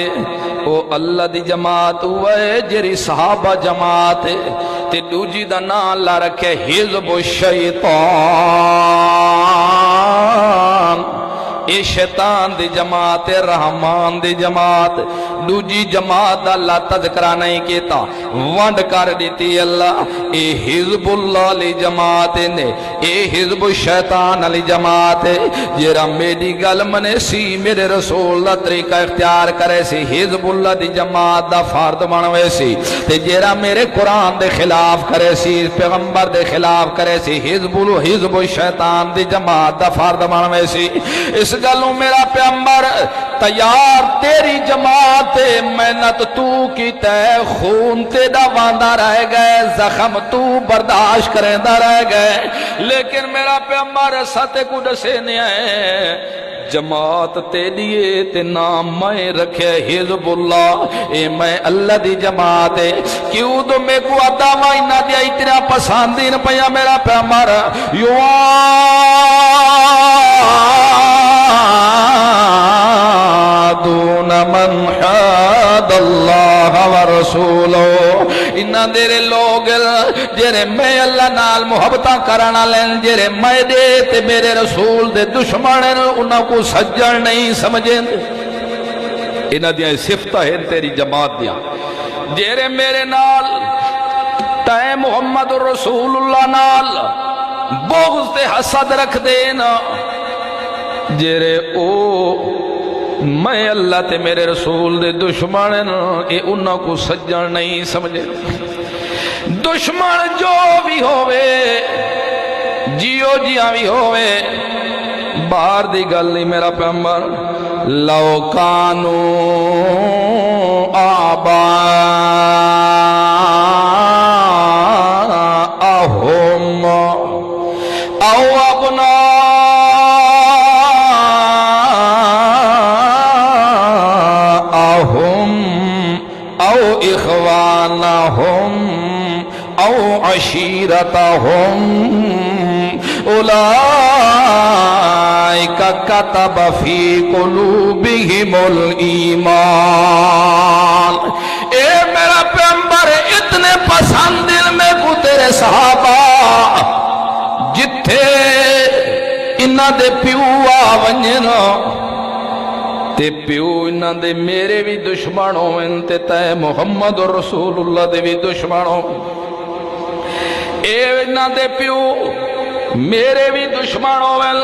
او اللہ دی جماعت ہوئے جیری صحابہ جماعت تے دوجی دا نا اللہ رکھے حزب الشیطان. اے شیطان دی جماعت رحمان دی جماعت. دوجی جماعت اللہ تذکرہ نہیں کیتا ونڈ کر دیتی اللہ. اے حزب اللہ لی جماعت نے، اے حزب الشیطان لی جماعت. جیرا میری گل منے سی میرے رسول دا طریقہ اختیار کرے سی حزب اللہ دی جماعت دا فرد بنوے سی. تے جیرا میرے قرآن دے خلاف کرے سی پیغمبر دے خلاف کرے سی حزب الشیطان دی جماعت دا فرد بنوے سی. اس گلوں میرا پیغمبر تیار تیری جماعت محنت تو کی تے خون تیرا واندہ رہ گئے، زخم تو برداشت کرندہ رہ گئے، لیکن میرا پیغمبر ساتھ کو دسے نہیں ہے جماعت تیلیے تے نام میں رکھے حزب اللہ. اے میں اللہ دی جماعت ہے. کیوں تو میں کو عطا وائنہ دیا اتنا پسندین پیا میرا پیغمبر دون من حاد اللہ ورسولو. انہاں دیرے لوگ جیرے میں اللہ نال محبتاں کرانا لین جیرے میں دے تے میرے رسول دے دشمنیں انہاں کو سجن نہیں سمجھیں. انہاں دیاں صفتہ ہیں تیری جماعت دیاں جیرے میرے نال تے محمد رسول اللہ نال بغض تے حسد رکھ دینا، جیرے او میں اللہ تے میرے رسول دے دشمن اے انہاں کو سجن نہیں سمجھے. دشمن جو بھی ہوئے جیو جیاں بھی ہوئے باہر دی گل نہیں میرا پیغمبر. لو کانو آباءہم او ابناءہم او اخوانہم او عشیرتہم اولئک کتب فی قلوبہم الایمان. اے میرا پیغمبر اتنے پسند دل میں کو تیرے صحابہ جتھے انہاں دے پیو آونجن تے پیو انہاں دے میرے بھی دشمن ہوئن تے تے محمد رسول اللہ دے بھی دشمن ہوئن. اے انہاں دے پیو میرے بھی دشمن ہوئن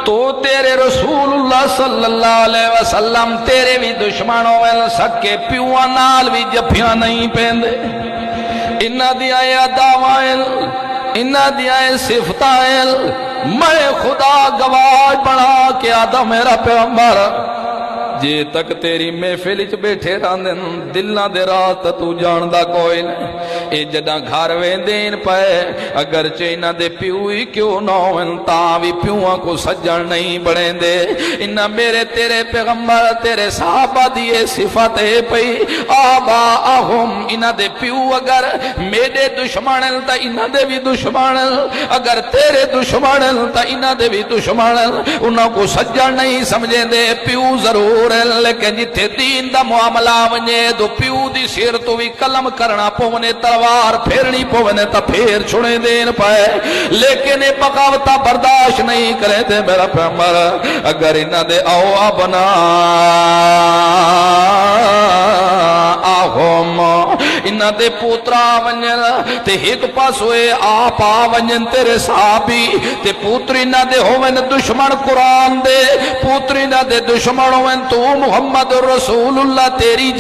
تو تیرے رسول اللہ صلی اللہ علیہ وسلم تیرے بھی دشمن ہوئن. سکے پیوہ نال بھی جفیاں نہیں پیندے. انہاں دیاں اداوائن انہاں دیاں صفتائن میں خدا گواہ بنا کے آدھا میرا پیغمبر جے تک تیری محفل چ بیٹھے رہندن دلاں دے راز تے تو جاندا کوئی نہیں اے جداں گھر ویندین پئے اگر چیناں دے پیو ہی کیوں نہ ہون تاں وی پیواں کو سجن نہیں بنیندے انہاں میرے تیرے پیغمبر تیرے صحابہ دی اے صفت ہے پئی آباءہم انہاں دے پیو اگر میرے دشمن تا انہاں دے بھی دشمن اگر تیرے دشمن تا انہاں دے بھی دشمن انہاں کو سجن نہیں سمجھیں دے پیو ضرور ہے لیکن جتھے دین دا معاملہ ونجے دو پیو دی سیر تو بھی قلم کرنا پونے تلوار پھیرنی پونے تا پھیر چھوڑے دین پائے لیکن اے بغاوتہ برداشت نہیں کرے دے میرا پیغمبر اگر انہاں دے او ابنا آہم انہاں دے پوترا ونجن تے ایک پاس ہوئے آپ ونجن تیرے صحابی تے پوتری نہ دے ہوئن دشمن قرآن دے پوتری نہ دے دشمن ہوئن تو محمد رسول اللہ تیری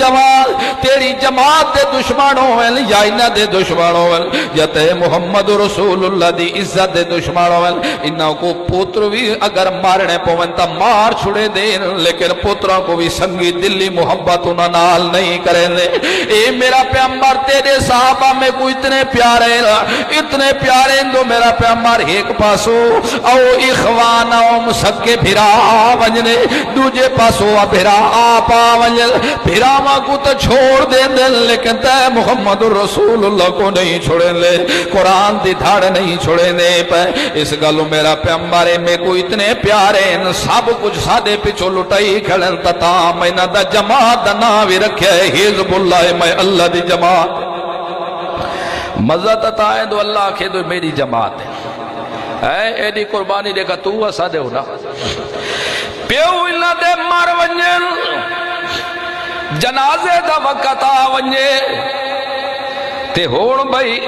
جماعت دے دشمن ہوئن یا انہ دے دشمن ہوئن یا تے محمد رسول اللہ دی عزت دے دشمن ہوئن انہوں کو پوتر بھی اگر مارنے پوئن تا مار چھڑے دین لیکن پوتروں کو بھی سنگی دلی محبت انہوں نال نہیں کریں دے اے میرا پیغمبر تیرے صحابہ میں کو اتنے پیارے دو میرا پیغمبر ایک پاسو او اخوانہم سکے بھرا ونجنے دوجے پاسو بھرا آپا ونجل بھرا ماں کو تو چھوڑ دیں دل لیکن تے محمد رسول اللہ کو نہیں چھوڑیں لے قرآن دی دھاڑ نہیں چھوڑیں دے پہ اس گلو میرا پیغمبر میں کو اتنے پیارے سب کچھ سادے پچھو لٹائی کھڑن تتا میں نہ دا جماعت ناوی رکھے حزب اللہ میں اللہ دی جماعت مزہ تتا ہے دو اللہ آکھے دو میری جماعت ہے ایڈی قربانی دے کا تو اسا دے ہونا پیو اللہ دے مار ونجن جنازے دا وقت آ ونجے تے ہوڑ بھئی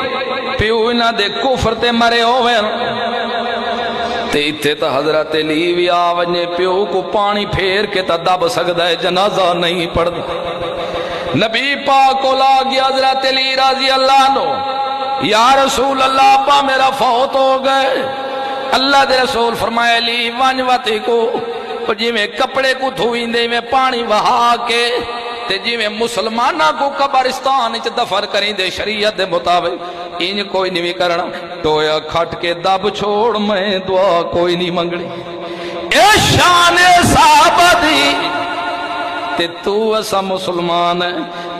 پیو اللہ دے کفر تے مرے ہوئن تے اتھے تا حضرت علی وی آ ونجے پیو کو پانی پھیر کے تا دب سکدا ہے جنازہ نہیں پڑھدا نبی پاک کو لاگی حضرت علی رضی اللہ عنہ یا رسول اللہ ابا میرا فوت ہو گئے اللہ دے رسول فرمائے علی وانجواتی کو جی میں کپڑے کو دھوئیں دے میں پانی وہا کے تے جی میں مسلمانہ کو قبرستان اچھ دفر کریں دے شریعت دے مطابق ان کوئی نہیں کرنا ٹویا کھٹ کے دب چھوڑ میں دعا کوئی نہیں منگڑی اے شان صحابہ دی تے تو اسا مسلمان ہے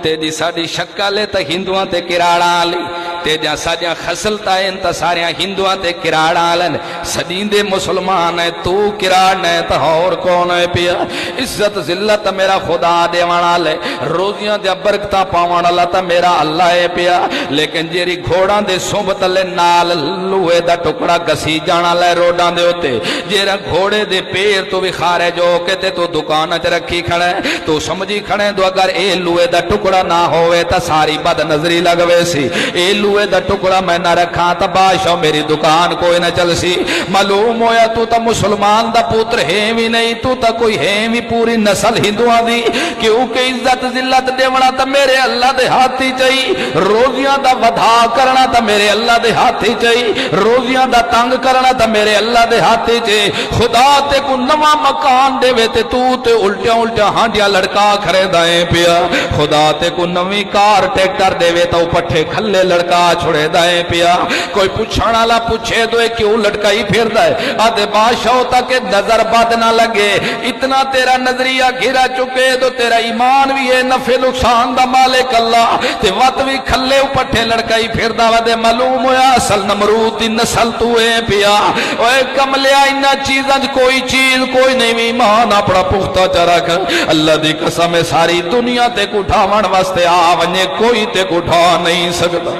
تے دی ساڑی شکلے تا ہندوان تے کراڑا لی تے جا ساڑیاں خسلتا ہے انتا ساڑیاں ہندوان تے کراڑا لن سدین دے مسلمان ہے تو کراڑ ہے تا اور کون ہے پیا عزت ذلت میرا خدا دے وانا لے روزیاں دے برکتا پاوانا لتا میرا اللہ ہے پیا لیکن جیری گھوڑاں دے سوبت لے نال لوہے دا ٹکڑا گسی جانا لے روڈاں دے ہوتے جیرا گھوڑے دے پیر تو بھی خارے جو کہتے تو دکانہ چ رکھی کھڑے تو سمجھی کھڑے تو اگر اے لوہے دا ٹکڑا نہ ہوئے تا ساری بد نظری لگوے سی اے لوہے دا ٹکڑا میں نہ رکھا تا بادشاہ میری دکان کوئی نہ چل سی معلوم ہویا تو تا مسلمان دا پوتر ہے بھی نہیں تو تا کوئی ہے بھی پوری نسل ہندوان دی کیونکہ عزت ذلت دیونا تا میرے اللہ دے ہاتھی چاہی روزیاں دا ودھا کرنا تا میرے اللہ دے ہاتھی چاہی روزیاں دا تنگ کرنا تا میرے اللہ دے ہاتھی چاہی خدا تے کو نواں مکان دے وے تے تو تے الٹیاں ہانڈیاں لڑکا کھڑے دائیں پیا خدا تے کو نوی کار ٹیکٹر دے وے تو پٹھے کھلے لڑکا چھوڑے دائیں پیا کوئی پوچھانا لا پوچھے دوئے کیوں لڑکائی پھر دائے آدھے بادشاہ ہوتا کہ نظر بد نہ لگے اتنا تیرا نظریہ گھرا چکے تو تیرا ایمان بھی ہے نفع نقصان دا مالک اللہ تے وقت بھی کھلے پٹھے لڑکائی پھر دا ودے معلوم ہویا اصل نمرود دی نسل تو ہے پیا اوے کملیا انہا چیزاں کوئی چیز کوئی نہیں ایمان اپنا پختہ چرک اللہ دی قسم ساری دنیا تے کٹھاون واسطے آونجے کوئی تے کٹھا نہیں سکتا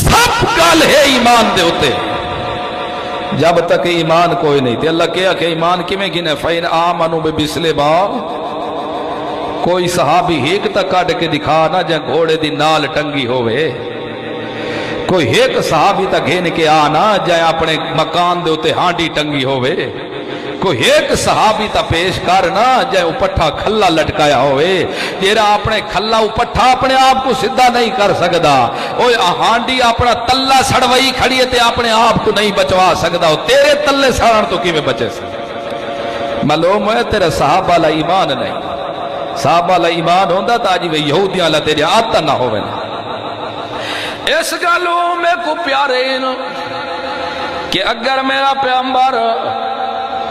سب گل ہے ایمان دے ہوتے جب تک ایمان کوئی نہیں تھے اللہ کہا کہ ایمان کیویں گنے فین آمنو بمثل ما کوئی صحابی ایک تک کٹ کے دکھا نہ جائے گھوڑے دی نال ٹنگی ہوئے کوئی ایک صحابی تک گھن کے آنا جائے اپنے مکان دے ہوتے ہانڈی ٹنگی ہوئے کوئی ایک صحابی تا پیش کرنا جائے اپٹھا کھلا لٹکایا ہوئے جیرا اپنے کھلا اپٹھا اپنے آپ کو صدہ نہیں کر سکدا اوہ ہانڈی اپنا تلہ سڑوئی کھڑی ہے تے اپنے آپ کو نہیں بچوا سکدا تیرے تلے سڑن تو کی میں بچے سے معلوم ہے تیرا صحابہ لا ایمان نہیں، صحابہ لا ایمان ہوندہ تا جی یہودیاں لا تیرے آتا نہ ہوئے نا۔ اس گالوں میں کو پیارے کہ اگر میرا پیغمبر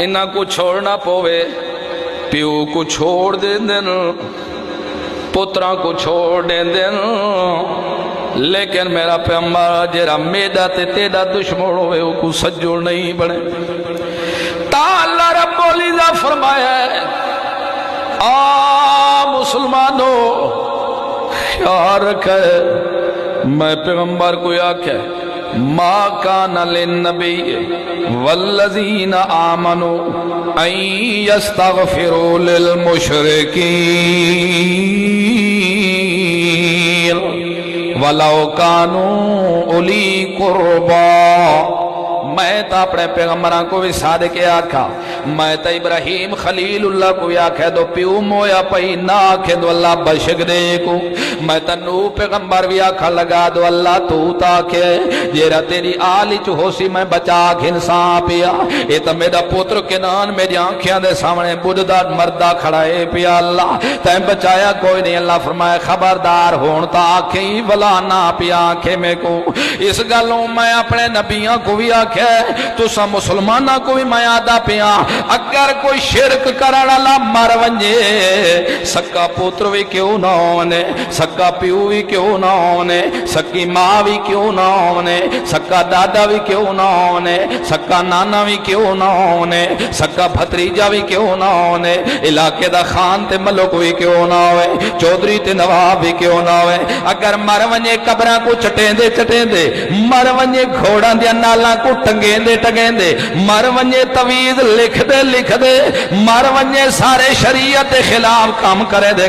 انہاں کو چھوڑنا پوے، پیو کو چھوڑ دیں دن، پتران کو چھوڑ دیں دن، لیکن میرا پیغمبر جیرا میڈا تے تیڑا دشمن ہوئے وہ کو سجڑ نہیں بڑھے۔ تا اللہ رب العزت فرمایا ہے مسلمانوں خیال رکھے، میں پیغمبر کو آکھے ما کان للنبی والذین آمنوا ان یستغفروا للمشرکین ولو کانوا اولی قربا۔ میں تا اپنے پیغمبران کو بھی صادق آکھا، میں تا ابراہیم خلیل اللہ کو آکھے دو پیو مویا پئی نہ آکھے دو اللہ بشک دے کو، میں تا نو پیغمبر بھی آکھا لگا دو اللہ تو تاکے جیرا تیری آلی چو سی میں بچا گھنسان پیا، اے تا میرا پتر کنان میری آنکھیاں دے سامنے بوددار مردہ کھڑائے پیا اللہ تین بچایا کوئی نہیں۔ اللہ فرمائے خبردار ہون تا آنکھیں ولا نہ پیا آنکھیں میں کو۔ اس گلوں میں اپنے نبیوں کو بھی آکھے تو سا مسلمانہ کو بھی میں آدھا پیا، اگر کوئی شرک کرنا لا مر ونجے، سکا پوتر بھی کیوں نہ ہونے، سکا پیو بھی کیوں نہ ہونے، سکی ماں بھی کیوں نہ ہونے، سکا دادا بھی کیوں نہ ہونے، سکا نانا بھی کیوں نہ ہونے، سکا بھتریجا بھی کیوں نہ ہونے، علاقے دا خان تے ملک بھی کیوں نہ ہوئے، چودری تے نواب بھی کیوں نہ ہوئے، اگر مر ونجے قبرہ کو چٹیں دے مر ونجے گھوڑا دیا نالا کو ٹنگیں دے مر ونجے تویز لکھ دے مر ونجے سارے شریعت خلاف کام کرے دے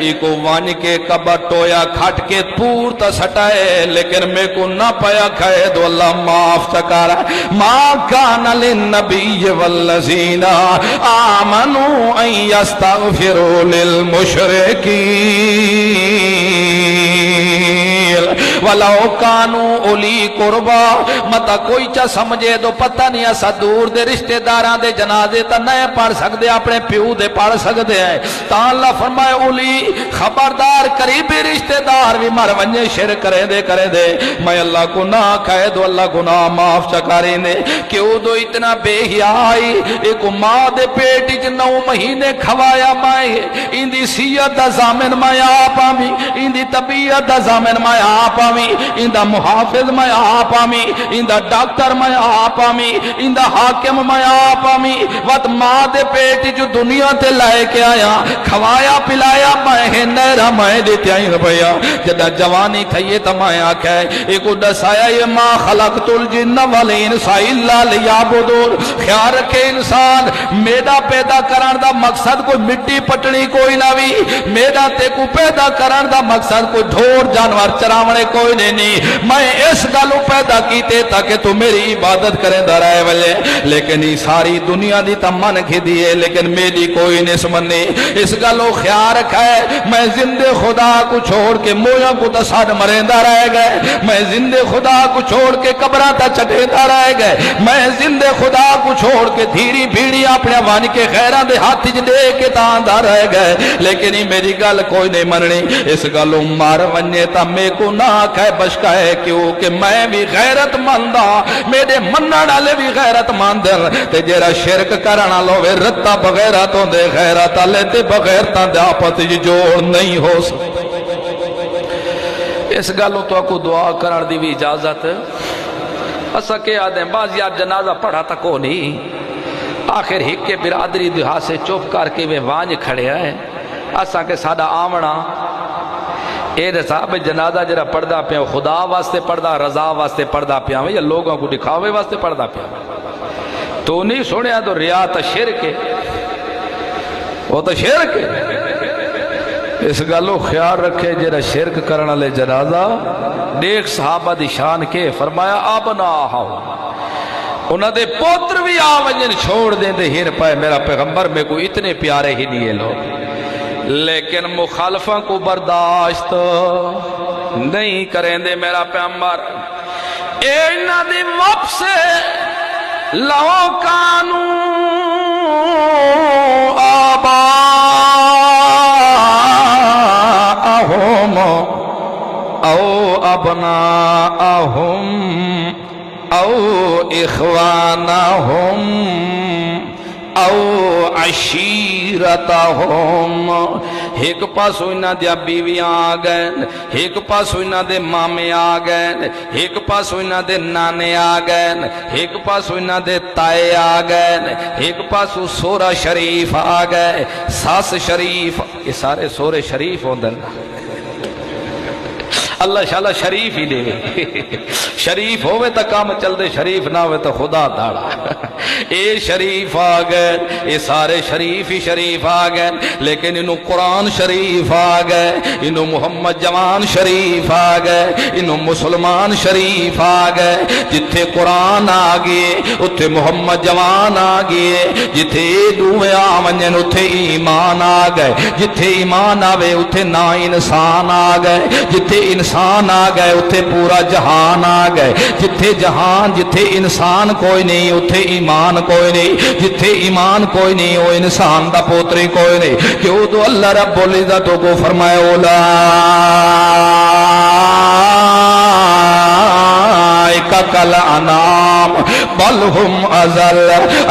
ایکو وان کے کبر ٹویا کھٹ کے پور تا سٹائے، لیکن میں کو نہ پایا کھائے دو اللہ معاف چکارا۔ ما کان للنبی والذین آمنوا ان یستغفروا للمشرکین ولو کانوا اولی قربا۔ متا کوئی چا سمجھے دو پتہ نہیں اسا دور دے رشتہ داراں دے جنازے تا نئے پڑھ سکدے، اپنے پیو دے پڑھ سکدے ہیں۔ تا اللہ فرمائے اولی خبردار قریبی رشتہ دار بھی مر ونجے شرک کرے دے میں اللہ کو نہ کہے دو اللہ گناہ معاف چکاری نے۔ کیوں دو اتنا بے حیائی، ایک ماں دے پیٹ وچ 9 مہینے کھوایا مائے، ان دی صحت دا ضامن میں آپ آمی، ان دی طبیعت دا ضامن میں آپ آمی، ان دا محافظ میں آپ آمی، ان دا ڈاکٹر میں آپ آمی، ان دا حاکم میں آپ آمی، وقت ماں دے پیٹ جو دنیا تے لائے کے آیا کھوایا پلایا میں نیرہ میں دیتے آئی ربیا جدہ جوانی تھئیے تمہیں آکھے ایک دسایا یہ ما خلقت الجن والانس الا لیعبدون۔ خیال رکھے انسان میڈا پیدا کرن دا مقصد کوئی مٹی پٹنی کوئی نہ بھی، میڈا تے کو پیدا کرن دا مقصد کوئی ڈھور جانور چراونے کوئی نہیں، میں اس گالو پیدا کیتے تاکہ تو میری عبادت کریں درائے والے، لیکن یہ ساری دنیا دی تمن کھی دیئے لیکن میری کوئی نہیں سمنی۔ اس گالو خیال رکھا ہے میں زندے خدا کو چھوڑ کے مویاں کو تصاد مرندہ رہ گئے، میں زندے خدا کو چھوڑ کے قبرہ تا چٹیتا رہ گئے، میں زندے خدا کو چھوڑ کے دھیری بھیڑی اپنے وان کے خیران دے ہاتھ دے کے تاندہ رہ گئے، لیکن یہ میری گل کوئی نہیں مننی۔ اس گالو مار ونجے تا میں کو نہ کہے بشکا ہے کیوں کہ میں بھی غیرت مندہ، میرے منن والے بھی غیرت مند تے جیرا شرک کرنا لو وے رتا بغیرتوں دے غیرت والے تے بغیرتاں دے آپس وچ جوڑ نہیں ہو سکتے۔ اس گالوں تو کو دعا کرن دی بھی اجازت اسا کہ آدھیں بعض یار جنازہ پڑھا تا کو نہیں، آخر ہک کے برادری دہا سے چپ کر کے وہ وانج کھڑے آئے اسا کہ ساڈا آونا اے صاحب جنازہ جرا پڑھدا پیا خدا واسطے پڑھدا رضا واسطے پڑھدا پیا یا لوگوں کو دکھاوے واسطے پڑھدا پیا؟ تو نہیں سنیا تو ریا تا شرک ہے، وہ تو شرک ہے۔ اس گلو خیال رکھے جرا شرک کرنا لے جنازہ دیکھ صحابہ دی شان کے فرمایا آبنا آہاؤ انہاں دے پوتر بھی آوجن چھوڑ دیں دے ہیر پائے میرا پیغمبر میں کو اتنے پیارے ہی نہیں لوگ، لیکن مخالفہ کو برداشت نہیں کریں دے میرا پیغمبر۔ اے انہاں دی وپ سے لو کانو آباءهم أو أبناءهم أو إخوانهم او عشیرتہم، ایک پاس انہاں دیا بیویاں آ گئے، ایک پاس انہاں دے مامے آ گئے، ایک پاس انہاں دے نانے آ گئے، ایک پاس انہاں دے تائے آ گئے، ایک پاس سورہ شریف آ گئے، ساس شریف، یہ سارے سورے شریف ہوندے نا۔ اللہ شاءاللہ شریف ہی دے، شریف ہوئے تا کام چل دے، شریف نہ ہوئے تا خدا داڑا۔ اے شریف آ گئے، اے سارے شریف ہی شریف آ گئے، لیکن انہوں قرآن شریف آ گئے، انہوں محمد جوان شریف آ گئے، انہوں مسلمان شریف آ گئے۔ جتھے قرآن آ گئے اتھے محمد جوان آ گئے، جتھے دوئے آمنجن اتھے ایمان آ گئے، جتھے ایمان آوے اتھے نا انسان آ گئے، جتھے انسان آ گئے اتھے پورا جہان آ گئے، جتھے جہان جتھے انسان کوئی نہیں اتھے ایمان کوئی نہیں، جتھے ایمان کوئی نہیں وہ انسان دا پوتری کوئی نہیں۔ کیوں تو اللہ رب العزت کو فرمائے اولئک کالانعام بل ہم اضل۔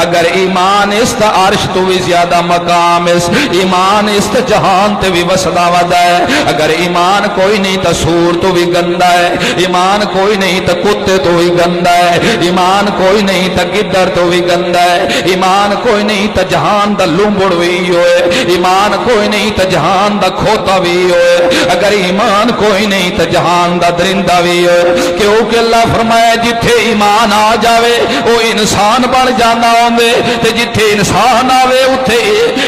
اگر ایمان است عرش تو بھی زیادہ مقام اس، ایمان است جہان تے بھی وسدا ودا ہے۔ اگر ایمان کوئی نہیں تو سور تو بھی گندا ہے، ایمان کوئی نہیں تو کتے تو بھی گندا ہے، ایمان کوئی نہیں تو گدڑ تو بھی گندا ہے، ایمان کوئی نہیں تو جہان دا لومبڑ بھی ہوئے، ایمان کوئی نہیں تو جہان دا کھوتا بھی ہوئے، اگر ایمان کوئی نہیں تو جہان دا درندہ بھی ہوئے۔ کیونکہ اللہ فرمایا جتھے ایمان آ جاوے وہ انسان بن جانا ہوندے، تے جتھے انسان آوے اتھے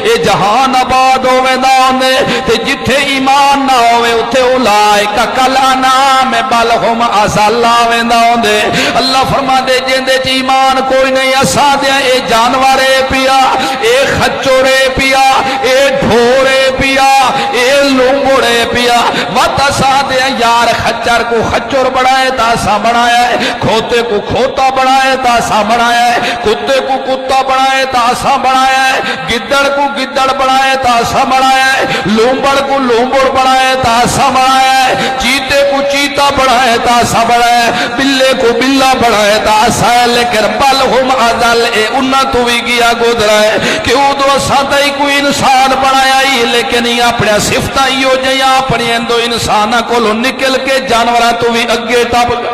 اے جہان آباد ہوئے نہ ہوندے، تے جتھے ایمان نہ ہوئے اتھے اولئک کالانعام بل ہم اضل آوے نہ ہوندے۔ اللہ فرما دے جیندے چ ایمان کوئی نہیں اسا دیا اے جانورے پیا، اے خچورے پیا، اے ڈھورے پیا، اے لونگڑے پیا، وات اسا دیا یار خچر کو خچور بڑھائے تا اسا بڑھایا ہے، کھوتے کو کھوتا بڑھائے تا اسا بڑھایا ہے، کتے کو کتا بڑھائے تا اسا بڑھایا ہے، گدڑ کو گدڑ بڑھائے تا اسا بڑھایا ہے، لومبڑ کو لومبڑ بڑھائے تا اسا بڑھایا ہے، چیتے کو چیتا بڑھائے تا اسا بڑھایا ہے، بلے کو بلا بڑھائے تا اسا ہے، لیکن بل ہم اضل اے انہاں تو بھی گیا گزرا ہے۔ کیوں تو ساتھ ہی کوئی انسان بڑھایا ہی، لیکن یہ اپنے صفتہ ہی ہو جائیں اپنی اندو انسانہ کو نکل کے جانورہ تو بھی اگے ٹپ گئے۔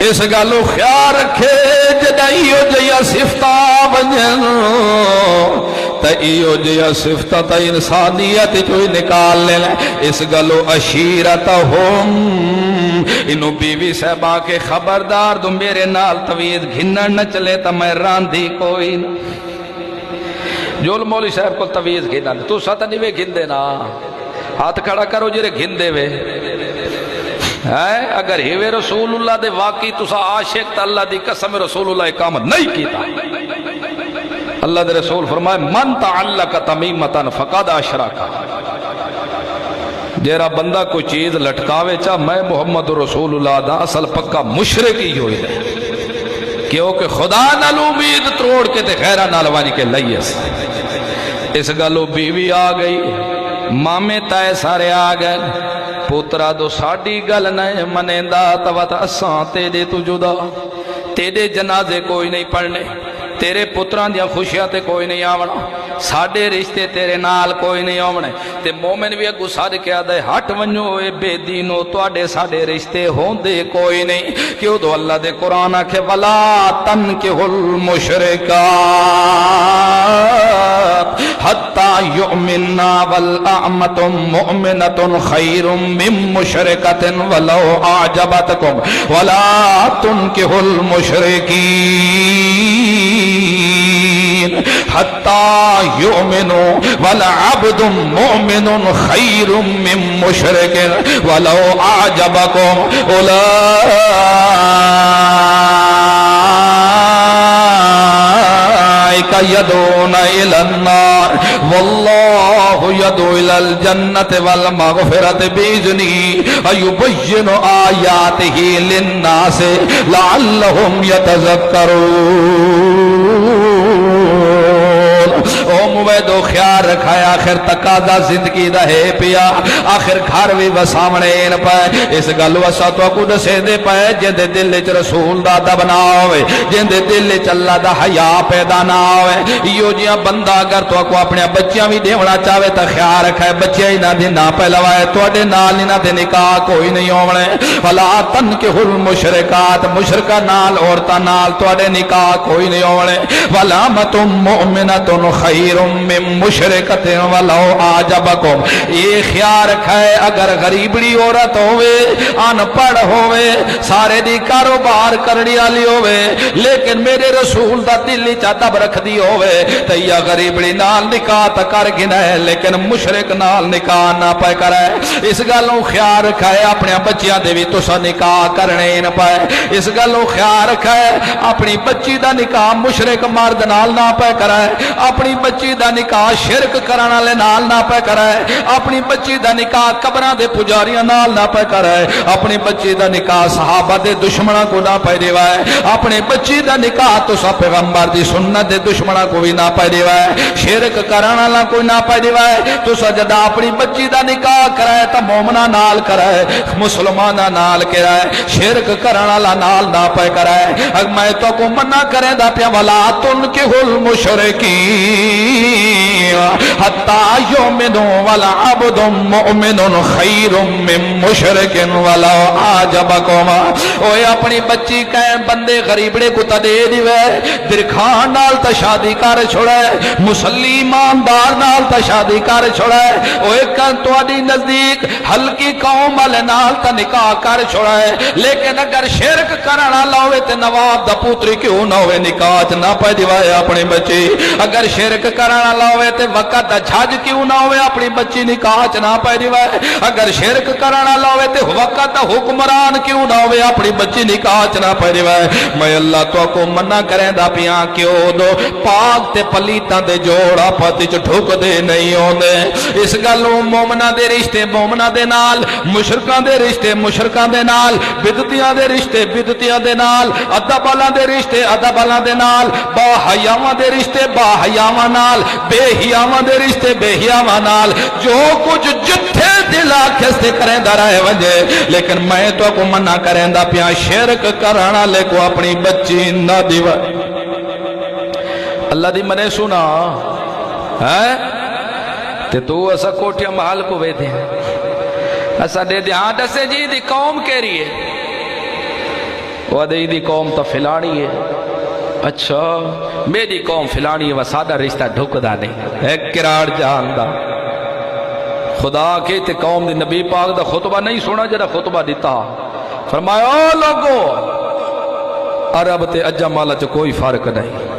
اس گالو خیال رکھے جدہ ہو جائیں صفتہ بنجن تا ایو جیا صفتہ تا انسانیت جو نکال لیں۔ اس گالو عشیرتہم انہوں بیوی صاحبہ کے خبردار دو میرے نال طویل گھنن نہ چلے تا میں راندھی کوئی نہ۔ جول مولی صاحب کو طویل گھنن تو ساتھ نہیں وے گھن دینا، ہاتھ کھڑا کرو جرے گھن دے وے۔ اگر ہیوے رسول اللہ دے واقعی تسا عاشق تا اللہ دی قسم رسول اللہ اقامت نہیں کیتا۔ اللہ دے رسول فرمائے من تعلق تمیمتن فقد اشرکا، جیرا بندہ کوئی چیز لٹکاوے چاہ میں محمد رسول اللہ دا اصل پکا مشرک ہی ہوئی دے، کیونکہ خدا نال امید تروڑ کے تے خیرہ نالوانی کے لئیس۔ اس گالو بیوی آ گئی، مامے تائے سارے آ گئے، پوترا دو ساڑی گل نئے منیندہ توات اساں تیرے تو جدا، تیرے جنازے کوئی نہیں پڑھنے، تیرے پتران دیا خوشیاں تے کوئی نہیں آونا، ساڑے رشتے تیرے نال کوئی نہیں آونے۔ تے مومن بھی اگو سارے کیا دے ہٹ ونجو اے بے دینو توڑے ساڑے رشتے ہوں دے کوئی نہیں۔ کیوں دو اللہ دے قرآن آکھے وَلَا تَنْكِحُ الْمُشْرِكَاتِ حَتَّى يُؤْمِنَّا وَالْأَعْمَةٌ مُؤْمِنَةٌ خَيْرٌ مِّن مُشْرِكَةٍ وَلَوْ أَعْجَبَتْكُمْ وَلَا تُنْكِحُ الْمُشْرِكِينَ حَتَّى يُؤْمِنُوا وَلَعَبْدٌ مُؤْمِنٌ خَيْرٌ مِّن مُشْرِكٍ وَلَوْ أَعْجَبَكُمْ أُولَئِكَ يَدْعُونَ إِلَى النَّارِ وَاللَّهُ يَدْعُو إِلَى الْجَنَّةِ وَالْمَغْفِرَةِ بِإِذْنِهِ وَيُبَيِّنُ آيَاتِهِ لِلنَّاسِ لَعَلَّهُمْ يَتَذَكَّرُونَ۔ گم ہوئے دو خیال رکھا ہے آخر تقاضا زندگی دا ہے پیا آخر گھر بھی وسامنے ان پائے اس گل وسا تو کو دسے دے پائے جن دے دل وچ رسول دا ادب نہ ہوئے جن دے دل وچ اللہ دا حیا پیدا نہ ہوئے یو جیاں بندہ اگر تو کو اپنے بچیاں بھی دیونا چاہے تو خیال رکھے بچے ہی نہ دے نہ پہلوائے تواڈے نال نہ دے نکاح کوئی نہیں ہونے ولا تنکحوا المشرکات مشرکہ نال عورتاں نال تواڈے نکاح کوئی نہیں ہونے ولا مؤمنۃ خیر من مشرکۃ ولو اعجبکم یہ خیال رکھے اگر غریبڑی عورت ہوئے ان پڑھ ہوئے سارے دی کاروبار کرنی والی ہوئے لیکن میرے رسول دا دل وچ ادب رکھ دی ہوئے تے یا غریبڑی نال نکاح تا کر گنا ہے لیکن مشرک نال نکاح نہ پے کرے اس گلوں خیال رکھے اپنے بچیاں دے وی تساں نکاح کرنے نہ پے اس گلوں خیال رکھے اپنی بچی دا نکاح مشرک مرد نال نہ پے کرے اپنی بچی دا نکاح شرک کرن والے نال نہ پے کرے اپنی بچی دا نکاح قبراں دے پجاریاں نال نہ پے کرے اپنی بچی دا نکاح صحابہ دے دشمناں کو نہ پے دیوائے اپنے بچی دا نکاح تساں پیغمبر دی سنت دے دشمناں کو بھی نہ پے دیوائے شرک کرن والا کوئی نہ پے دیوائے تساں جدا اپنی بچی دا نکاح کرائے تا مومناں نال کرائے مسلماناں نال کرائے شرک کرن والا نال نہ پے کرائے اگر میں تو کو منع کرے دا پیا ولا تنکحوا المشرکین حتی یؤمنوا والعبد مؤمن خیر من مشرک ولو اعجبکم اوے اپنی بچی کہیں بندے غریبڑے کو تا دے دیوے درخان نال تا شادی کر چھوڑے مسلی ایماندار نال تا شادی کر چھوڑے اوے کن تواڈی نزدیک ہلکی قوم والے نال تا نکاح کر چھوڑے لیکن اگر شرک کرن والا ہوے تے نواب دا پوتری کیوں نہ ہوے نکاح نہ پے دیوائے اپنی بچی اگر شرک کرن والا ہوے تے وقت دا جھج کیوں نہ ہوے اپنی بچی نکاح نہ پے دیوائے اگر شرک کرن والا ہوے تے وقت دا حکمران کیوں نہ ہوے اپنی بچی نکاح نہ پے دیوائے میں اللہ تو کو منع کرے دا پیاں کیوں دو پاک تے پلیتاں دے جوڑ آپس وچ ٹھک دے نہیں ہوندے اس گلوں مومناں دے رشتے مومناں دے نال مشرکاں دے رشتے مشرکاں دے نال بدعتیاں دے رشتے بدعتیاں دے نال ادب والاں دے رشتے ادب والاں دے نال با حیاواں دے رشتے با حیاواں نال بے حیاواں دے رشتے بے حیاواں نال جو کچھ جتھے دل آکھے کریندا رہے ونجے لیکن میں تو کو منع کریندا پیا شرک کرن والے کو اپنی بچی نہ دیوا اللہ دی منے سنا ہے تے تو اسا کوٹھیا محل کو ویدے ہیں اسا دے دے ہاں دسے جی دی قوم کیری ہے وہ دے دی قوم تو فلانی ہے اچھا میری قوم فلانی ہے وہ سادہ رشتہ ڈھکدا نہیں ایک کراڑ جاندہ خدا کے تے قوم دی نبی پاک دا خطبہ نہیں سونا جڑا خطبہ دیتا فرمایا او لوگو عرب تے عجم والا چ کوئی فرق نہیں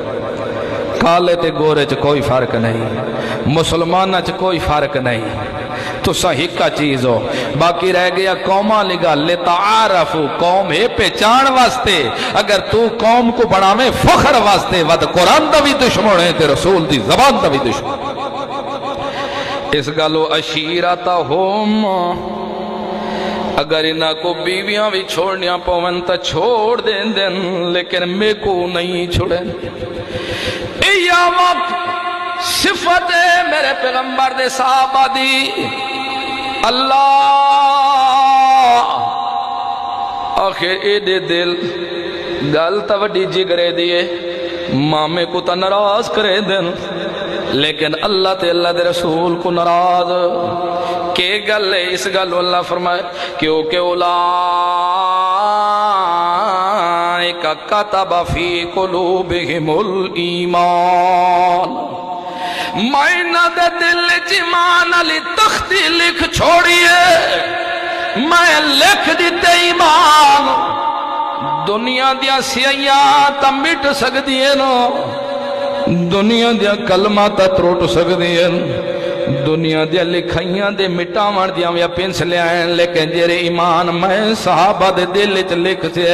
کالے تے گورے چ کوئی فرق نہیں مسلمانہ چ کوئی فرق نہیں تو ہکا چیز ہو باقی رہ گیا قوماں لگا لتعارفو قوم ہے پہچان واسطے اگر تو قوم کو بڑھاویں فخر واسطے ود قرآن دا بھی دشمن ہے تے رسول دی زبان دا بھی دشمن اس گلو عشیرتہم اگر انہاں کو بیویاں بھی چھوڑنیاں پون تا چھوڑ دیں دن لیکن میں کو نہیں چھوڑیں یا وقت صفت ہے میرے پیغمبر دے صحابہ دی اللہ آخر اے دے دل گل تا وڈی جگرے دیئے مامے کو تا ناراض کرے دن لیکن اللہ تے اللہ دے رسول کو ناراض کہ گل ہے اس گل اللہ فرمائے کیونکہ اولئک کتب فی قلوبہم الایمان میں دے دل ایمان علی تختی لکھ چھوڑیے میں لکھ دیتے ایمان دنیا دیا سیاں تا مٹ سکتی ہے نو دنیا دیا کلمہ تا تروٹ سکتی ہے دنیا دیا لکھائیاں دے مٹاوان دیا یا پنسلے آئیں لیکن جیرے ایمان میں صحابہ دے دل چ لکھ سے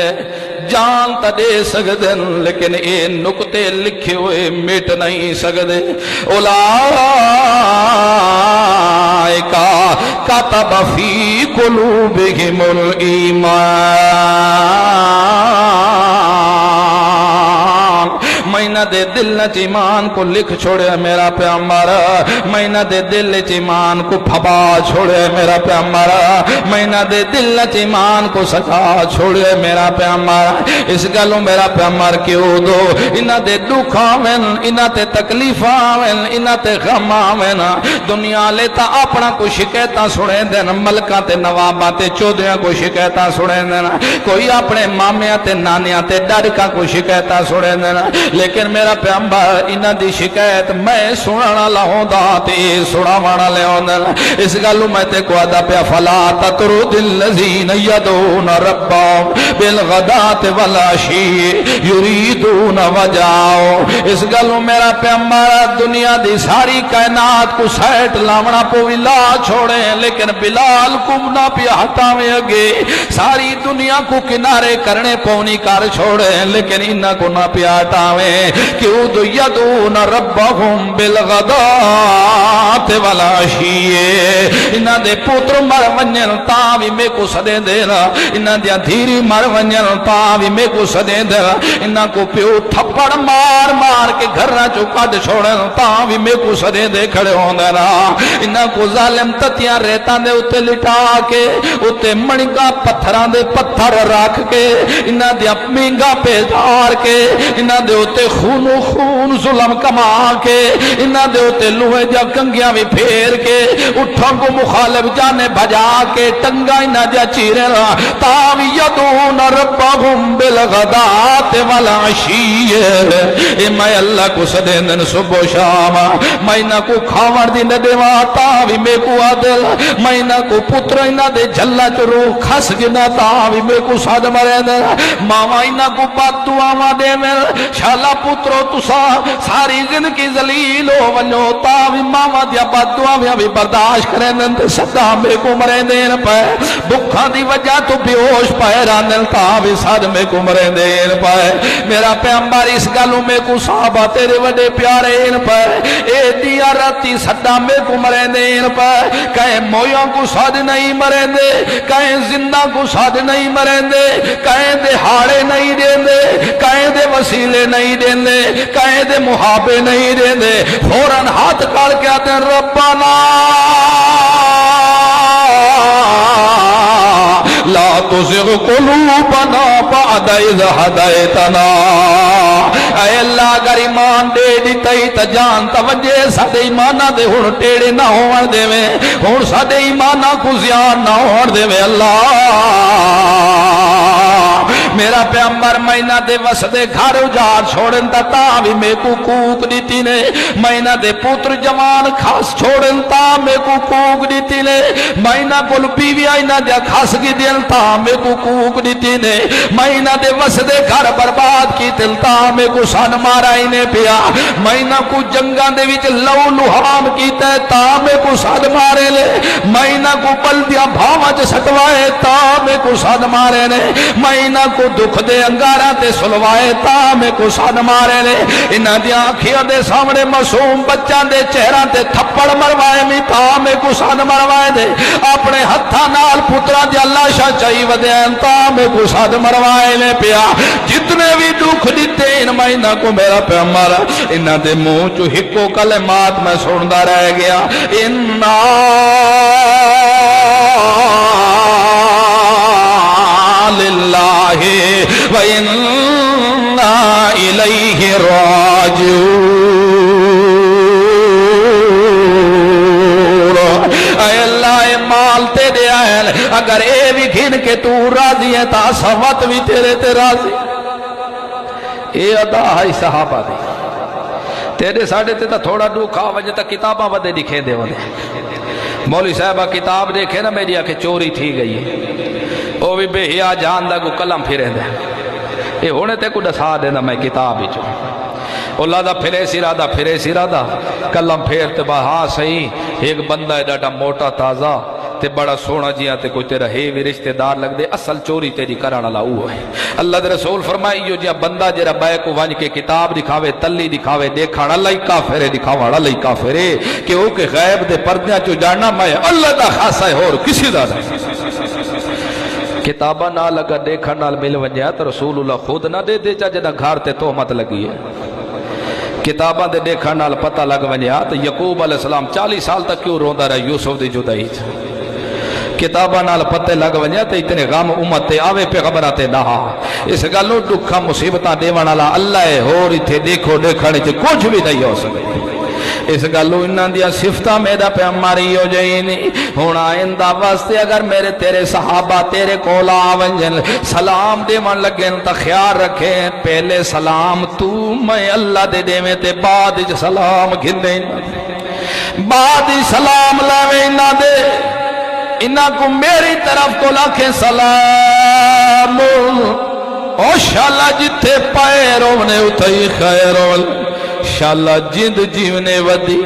جان تا دے سکتے لیکن اے نکتے لکھے ہوئے مٹ نہیں سکتے اولائکا کتب فی قلوبہم الایمان میں میں دے دل نچ ایمان کو لکھ چھوڑے میرا پیغمبر میں دے دل نچ ایمان کو پھبا چھوڑے میرا پیغمبر میں دے دل نچ ایمان کو سجا چھوڑے میرا پیغمبر اس گلوں میرا پیغمبر کیوں دو انہاں دے دکھ آویں انہاں تے تکلیف آویں انہاں تے غم آویں دنیا لے تا اپنا کو شکایتاں سنے دین ملکاں تے نواباں تے چودھریاں کو شکایتاں سنے دین کوئی اپنے مامیاں تے نانیاں تے ڈاڈکاں کو شکایتاں سنے دین لیکن میرا پیغمبر انہاں دی شکایت میں سننا لاوندا تے سناونا لیوندا اس گل میں تے کو ادا پیا فلا تطرد الذین یدعون ربهم بالغداۃ والعشی یریدون وجهه اس گل میرا پیغمبر دنیا دی ساری کائنات کو سیٹ لاونا پوی لا چھوڑے لیکن بلال کو نہ پیا ہٹاویں اگے ساری دنیا کو کنارے کرنے پونی کر چھوڑے لیکن انہاں کو نہ پیا ہٹاویں کیوں تو یدعون ربهم بالغداۃ والعشی انہاں دے پتر مر ونجن تاں وی میں کو سدے دینا انہاں دی دھیری مر ونجن تاں وی میں کو سدے دینا انہاں کو پیو تھپڑ مار مار کے گھراں چوں کڈ چھوڑن تاں وی میں کو سدے دے کھڑے ہوندے نا انہاں کو ظالم تتیاں ریتاں دے اوتے لٹا کے اوتے مڑگا پتھراں دے پتھر رکھ کے انہاں دی مینگا پیدار کے انہاں دے اوتے خون و خون ظلم کما کے انہاں دے اوتے لوہے جا کنگیاں بھی پھیر کے اٹھوں کو مخالف جانے بھجا کے ٹنگا انہاں جا چیرے تاں یدعون ربهم بالغداۃ والعشی اے میں اللہ کو سدے دن صبح و شام میں نہ کو کھاون دی نہ دیوا تاں وی میں کو عادل میں نہ کو پتر انہاں دے جھلا چ روح کھس گنا تاں وی میں کو صد مرے ماوا انہاں کو بد دعاواں دے شالا پترو تسا ساری زندگی ذلیل ہو ونجو تاں وی ماوا دی بد دعاواں بھی برداشت کریں تے صدا میں کو مرے دین پے بکھاں دی وجہ تو بے ہوش پے رانل تاں وی صد میں کو مرے دین پے میرا پیغمبر اس گلوں میں کو صحابہ تیرے وڈے پیارے ان پے اے دیا راتی صدا میں کو مرے دین پے کہیں مویاں کو صد نہیں مرے دے کہیں زندہ کو صد نہیں مرے دے کہیں دے ہاڑے نہیں دے دے کہیں دے وسیلے نہیں دے دے کہیں دے محابے نہیں دے دے فوراً ہاتھ کر کے آتے ہیں ربنا لا تزغ قلوبنا بعد اذ ہدیتنا اے اللہ اگر ایمان دے دیتائی تا جان توجہ سادے ایمانہ دے ہون ٹیڑے نہ ہون دے میں ہون سادے ایمانہ کو زیان نہ ہون دے میں اللہ میرا پیغمبر مہینہ دے وسدے گھر اجار چھوڑن تا تاں بھی میں کو کوک دیتی نے مہینہ دے پتر جوان خاص چھوڑن تاں میں کو کوک دیتی نے مہینہ کل بیوی آئینہ دیا خاص کی دین تاں میں کو کوک دیتی نے مہینہ دے وسدے گھر برباد کی تل تاں میں کو سن مارا ہی پیا مہینہ کو جنگاں دے وچ لو لوہام کیتا ہے تاں میں کو سن مارے لے مہینہ کو بلدیاں بھاواں چ سٹوائے تاں میں کو سن مارے نے مہینہ کو دکھ دے انگارہ تے سلوائے تاں میں کو سن مارے نے انہاں دی آنکھیاں دے سامنے معصوم بچاں دے چہرہ تے تھپڑ مروائے میں تاں میں کو سن مروائے دے اپنے ہتھاں نال پتراں دی اللہ شاہ چاہی ودین تاں میں کو سن مروائے نے پیا جتنے بھی دکھ دیتے ان مہینہ کو میرا پیغمبر انہاں دے منہ چو ہکو کلمات میں سندا رہ گیا انا للہ وَإِنَّا إِلَيْهِ راجعون اے اللہ اے مال تیرے آئے اگر اے بھی گھن کے تو راضی ہے تا سوات بھی تیرے تے راضی اے ادا ہے صحابہ دی تیرے ساڑھے تے تا تھوڑا ڈوکھا وجہ تا کتاباں ودے دکھے دے ودے مولوی صاحبہ کتاب دیکھے نا میری آکے چوری تھی گئی ہے وہ بھی بے ہیا جان دا کو کلم پھرے دے یہ ہونے تے کو دسا دینا میں کتاب ہی چو اللہ دا پھرے سیرہ دا کلم پھیرتے با ہاں صحیح ایک بندہ ہے ڈاٹا موٹا تازہ تے بڑا سونا جیاں تے کوئی تیرا ہے بھی رشتہ دار لگ دے اصل چوری تیری کرانا لاؤ ہے اللہ دے رسول فرمائی یو جیاں بندہ جیرا بے کو وانج کے کتاب دکھاوے تلی دکھاوے دیکھانا اللہ ہی کافر ہے دکھاوانا اللہ ہی کافر ہے کہ وہ کہ غیب دے پردیاں چو جاننا میں اللہ دا خاصا ہے اور کسی دا نہیں کتابہ نہ لگا دیکھا نال مل ونجیا تو رسول اللہ خود نہ دے دے چا جدہ گھار تے تہمت لگی ہے کتاباں دے دیکھن نال پتہ لگ ونجا تے یعقوب علیہ السلام 40 سال تک کیوں روندا رہا یوسف دی جدائی کتاباں نال پتے لگ ونجا تے اتنے غم امت تے آوے پیغمبراں تے نہ اس گلوں دکھاں مصیبتاں دیون والا اللہ ہے ہور ایتھے دیکھو دیکھن تے کچھ بھی نہیں ہو سکدا اس گلوں انہاں دیاں صفتاں میرا پیغمبری ہو جائیں ہن آئندہ واسطے اگر میرے تیرے صحابہ تیرے کول آون سلام دیون لگن تے خیال رکھیں پہلے سلام تو میں اللہ دے دیویں تے بعد وچ سلام گھندیں بعد سلام لاویں نہ دے انہاں کو میری طرف کو لاکھیں سلام او شالا جتھے پائے رونے اتھائی خیر شالا جند جیونے ودی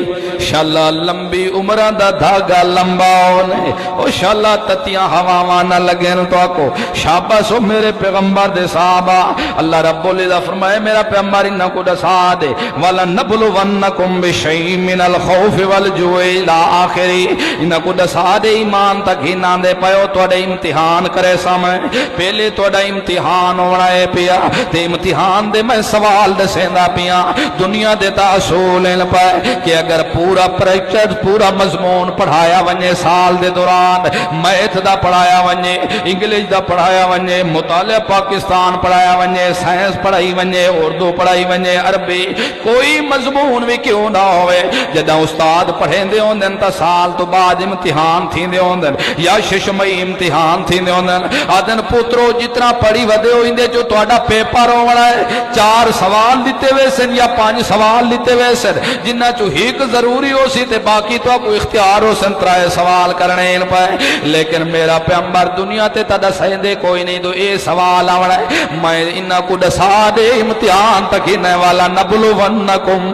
شالا لمبی عمران دا دھاگا لمبا ہونے او شالا تتیاں ہواوانا لگیں تو آکو شاباس ہو میرے پیغمبر دے صحابہ اللہ رب العزت فرمائے میرا پیغمبر انہاں کو دسا دے وَلَنَّبْلُوَنَّكُمْ بِشَيْءٍ مِّنَ الْخَوْفِ وَالْجُوعِ إِلَىٰ آخِرِ انہاں کو دسا دے ایمان تک ہی نہ دے پائے توڑے امتحان کرے سامنے پہلے توڑا امتحان ہونا ہے پیا تے امتحان دے میں سوال دے سیندہ پیا دنیا دے تاصول ان پائے کہ اگر پورا پریکچر پورا مضمون پڑھایا ونجے سال دے دوران میتھ دا پڑھایا ونجے انگلیش دا پڑھایا ونجے مطالعہ پاکستان پڑھایا ونجے سائنس پڑھائی ونجے اردو پڑھائی ونجے عربی کوئی مضمون بھی کیوں نہ ہوئے جدہ استاد پڑھیں دے ہوندن تا سال تو بعد امتحان تھی دے ہوندن یا ششمئی امتحان تھی دے ہوندن آدن پترو جتنا پڑھی ودے ہو اندے جو توڑا پیپر ہونا ہے 4 سوال دیتے ہوئے سن یا 5 سوال لیتے ہوئے سن جنہ چو ہیک ضروری ہو سی تے باقی تو آپ کو اختیار ہو سن ترائے سوال کرنے ان پائے لیکن میرا پیغمبر دنیا تے تا دسائندے کوئی نہیں تو اے سوال آوڑا ہے میں انہا کو دسا دے امتحان تکینے والا نبلونکم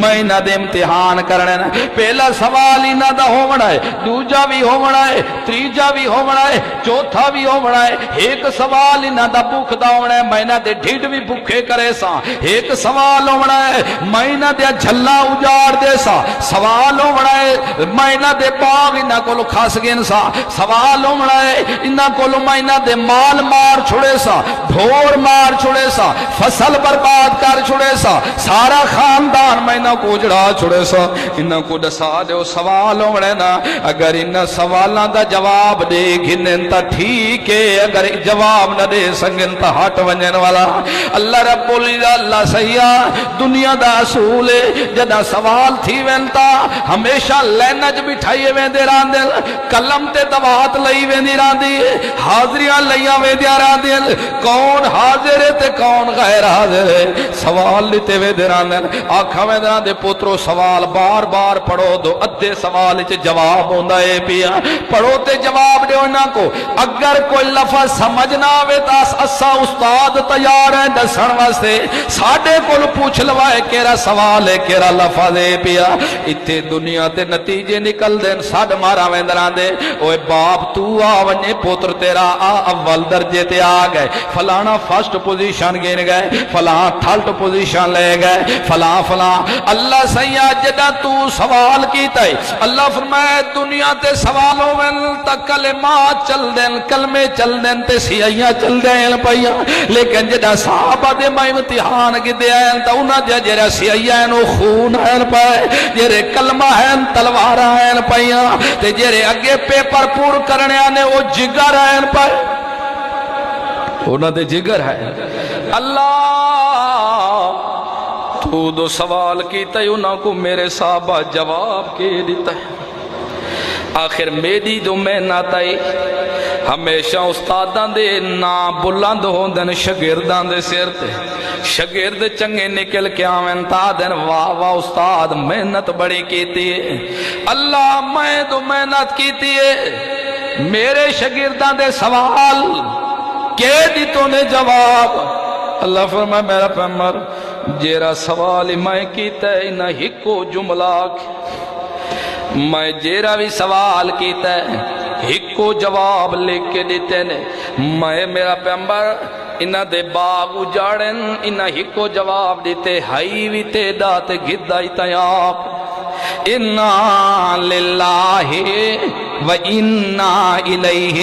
میں انہا دے امتحان کرنے پہلا سوال انہا دا ہومڑا ہے دوجا بھی ہومڑا ہے تریجا بھی ہومڑا ہے چوتھا بھی ہومڑا ہے ایک سوال انہا دا بھوک دا ہومڑا ہے میں انہا دے ڈھیڈ بھی بھوکے کرے سا ایک سوال ہومڑا ہے مائنہ دے جھلا اجاڑ دے سا سوال ہومڑا ہے مائنہ دے باغ انہا کولو کھاس گین سا سوال ہومڑا ہے انہا کولو مائنہ دے مال مار چھوڑے سا ڈھور مار چھوڑے سا فصل برباد کر چھوڑے سا سارا خاندان مائنہ کو اجڑا چھوڑے سا انہا کو دسا دے سوال ہومڑے نا اگر انہا سوالان دا جواب دے گھنن تا ٹھیک ہے اگر جواب نہ دے سنگن تا ہٹ ونجن والا اللہ رب العزت اللہ سیاہ دنیا دا اصول ہے جدا سوال تھی وینتا ہمیشہ لینج بٹھائیے ویندے راندے کلم تے دوات لئی ویندی راندی حاضریاں لئیاں ویندیاں راندی کون حاضر ہے تے کون غیر حاضر ہے سوال لیتے ویندے راندے آکھا ویندے راندے پترو سوال بار بار پڑھو دو ادھے سوال چے جواب ہوندہ ہے پیا پڑھو تے جواب دے ہونا کو اگر کوئی لفظ سمجھنا آوے تاس اسا استاد تیار ہے دسن واسطے ساڑھے کول پوچھ لوائے کیرا سوال ہے کیرا لفظ ہے پیا اتے دنیا تے نتیجے نکل دیں ساڑھ مارا ویندران دے اوے باپ تو آونے پوتر تیرا اول درجے تے آگئے فلانا فرسٹ پوزیشن گین گئے فلان تھلٹ پوزیشن لے گئے فلان اللہ سیاہ جدہ تو سوال کیتا ہے اللہ فرمائے دنیا تے سوالوں میں تک کلمات چل دیں کلمے چل دیں تے سیاہیاں چل دیں پائیا لیکن جدہ صحابہ دے میں امتحان کی دے آئیں تا انہاں جا جرہ سیاہیاں ہیں خون ہیں پائے جرہ کلمہ ہیں تلوارہ ہیں پائیا تے جرہ اگے پیپر پور کرنے آنے وہ جگر ہیں پائے انہاں دے جگر ہے اللہ تو دو سوال کیتا ہے انہاں کو میرے صحابہ جواب کے دیتا ہے آخر میری جو محنت آئی ہمیشہ استادان دے نا بلند ہوندن شگردان دے سر تے شگرد چنگے نکل کے آمین تا دن واہ واہ استاد محنت بڑی کیتی ہے اللہ میں تو محنت کیتی ہے میرے شگردان دے سوال کے دی تو نے جواب اللہ فرمائے میرا پیغمبر جیرا سوال میں کیتا ہے انہا ہکو جملہ میں جیرا بھی سوال کیتا ہے ہکو جواب لکھ کے دیتے نے میں میرا پیغمبر انہا دے باغ اجاڑن انہا ہکو جواب دیتے ہائی وی تے دات گدائی تیاب اِنَّا لِلَّهِ وَإِنَّا إِلَيْهِ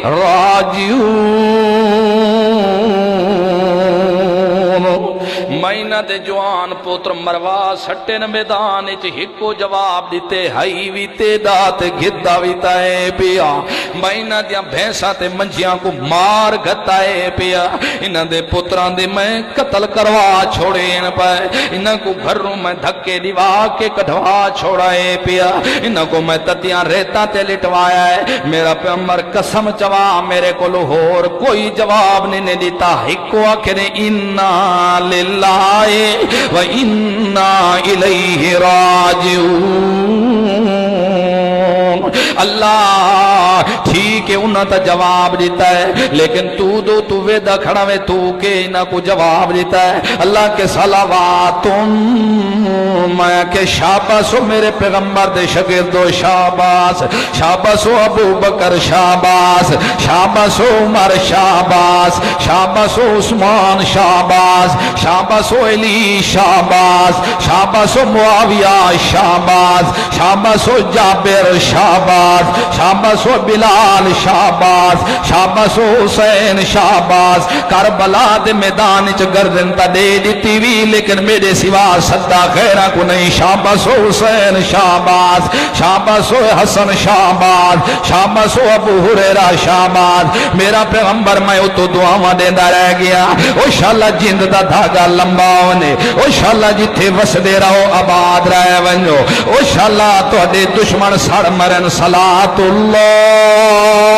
راجعون مائنہ دے جوان پوتر مروا سٹے ن میدان وچ ہکو جواب دیتے ہائی وی تے دات گدا وی تائے پیا مائنہ دیاں بھینساں تے منجیاں کو مار گھتائے پیا انہاں دے پتراں دے میں قتل کروا چھوڑین پائے انہاں کو گھروں میں دھکے دیوا کے کڈھوا چھوڑائے پیا انہاں کو میں تتیاں ریتاں تے لٹوایا ہے میرا پیغمبر قسم چوا میرے کو ہور کوئی جواب نہیں دیتا ہکو آخر انا للہ و انا الیہ راجعون اللہ ٹھیک ہے انہاں تا جواب دیتا ہے لیکن تو ویدہ کھڑا میں تو کہ انہاں کو جواب دیتا ہے اللہ کے صلواتم میں کہ شاباسو میرے پیغمبر دے شاگردو شاباس شاباسو ابو بکر شاباس شاباسو عمر شاباس شاباسو عثمان شاباس شاباسو علی شاباس شاباسو معاویہ شاباس شاباسو جابر شاباس شاباسو بلال شاباس شاباسو حسین شاباس کربلا دے میدان چ گردن تا دے دیتی وی لیکن میرے سوا صدا خیرہ کو نہیں شاباسو حسین شاباس شاباسو حسن شاباس شاباسو ابو ہریرہ شاباس میرا پیغمبر میں تو دعاواں دیندا رہ گیا او شاءاللہ جند دا دھاگا لمبا ہونے او شاءاللہ جتھے وسدے رہو آباد رہ ونجو او شاءاللہ تہاڈے دشمن سڑ مرن صلاۃ اللہ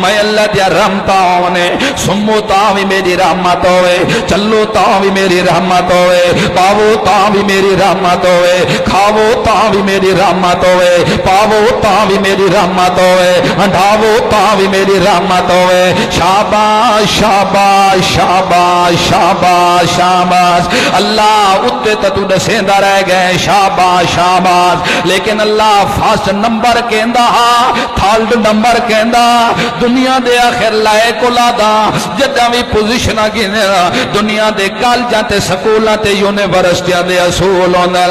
میں اللہ دیا رحمتا ہونے سمو تاوی میری رحمت ہوئے چلو تاوی میری رحمت ہوئے پاو تاوی میری رحمت ہوئے کھاو تاوی میری رحمت ہوئے پاو تاوی میری رحمت ہوئے انڈاو تاوی میری رحمت ہوئے شاباش شاباش شاباش شاباش شاباش اللہ اتے تتو دسیندہ رہ گئے شاباش شاباش لیکن اللہ فرسٹ نمبر کہندہ تھرڈ نمبر کہندہ دنیا دے آخر لائے کو لادا جدہ بھی پوزیشنہ گینے دنیا دے کالجاں تے سکولاں تے یونیورسٹیاں دے اصول ہوندہ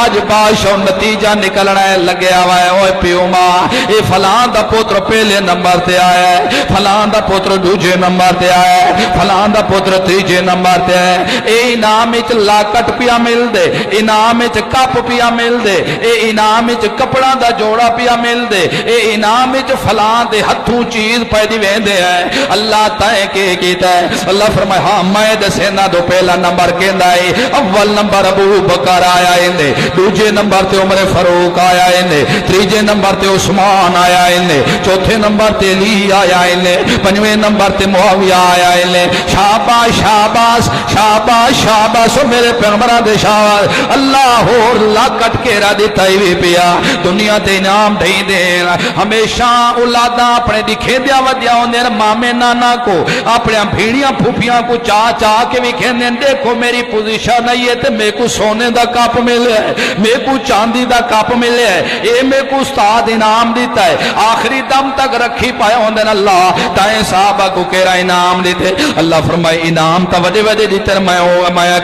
آج باشو نتیجہ نکلنا ہے لگے آوائے اوہ پیو ماں اے فلان دا پوتر پہلے نمبر تے آیا ہے فلان دا پوتر دوجے نمبر تے آیا ہے فلان دا پوتر تیجے نمبر تے آیا ہے اے انعام اچ لاکٹ پیا مل دے انعام اچ کپ پیا مل دے اے انعام اچ کپڑا دا جوڑا پیا مل دے اے انعام اچ فلان دے ہتھوں چیز پیدی ویندے ہے اللہ تائیں کے کیتا ہے اللہ فرمائے ہاں میں دسے نہ دو پہلا نمبر کہندا ہے اول نمبر ابو بکر آیا ہے دوجے نمبر تے عمر فاروق آیا ہے تیجے نمبر تے عثمان آیا ہے چوتھے نمبر تے علی آیا ہے پنجویں نمبر تے معاویہ آیا ہے شاباش شاباش شاباش شاباش میرے پیغمبراں دے شاباش اللہ اور لاکٹ کے را دیتا ہی پیا دنیا تے انعام دے دین ہمیشہ اولاداں اپنے دکھے دیا ودیا ہوندے مامے نانا کو اپنے بھیڑیاں پھوپیاں کو چاہ کے بھی کہندے دیکھو میری پوزیشن نہیں ہے تے میں کو سونے دا کپ ملے ہے میں کو چاندی دا کپ ملے ہے اے میں کو استاد انعام دیتا ہے آخری دم تک رکھی پایا ہوندے اللہ تائیں صحابہ کو کہہ رہا انعام دیتے اللہ فرمائے انعام تا وڈے وڈے دیتے میں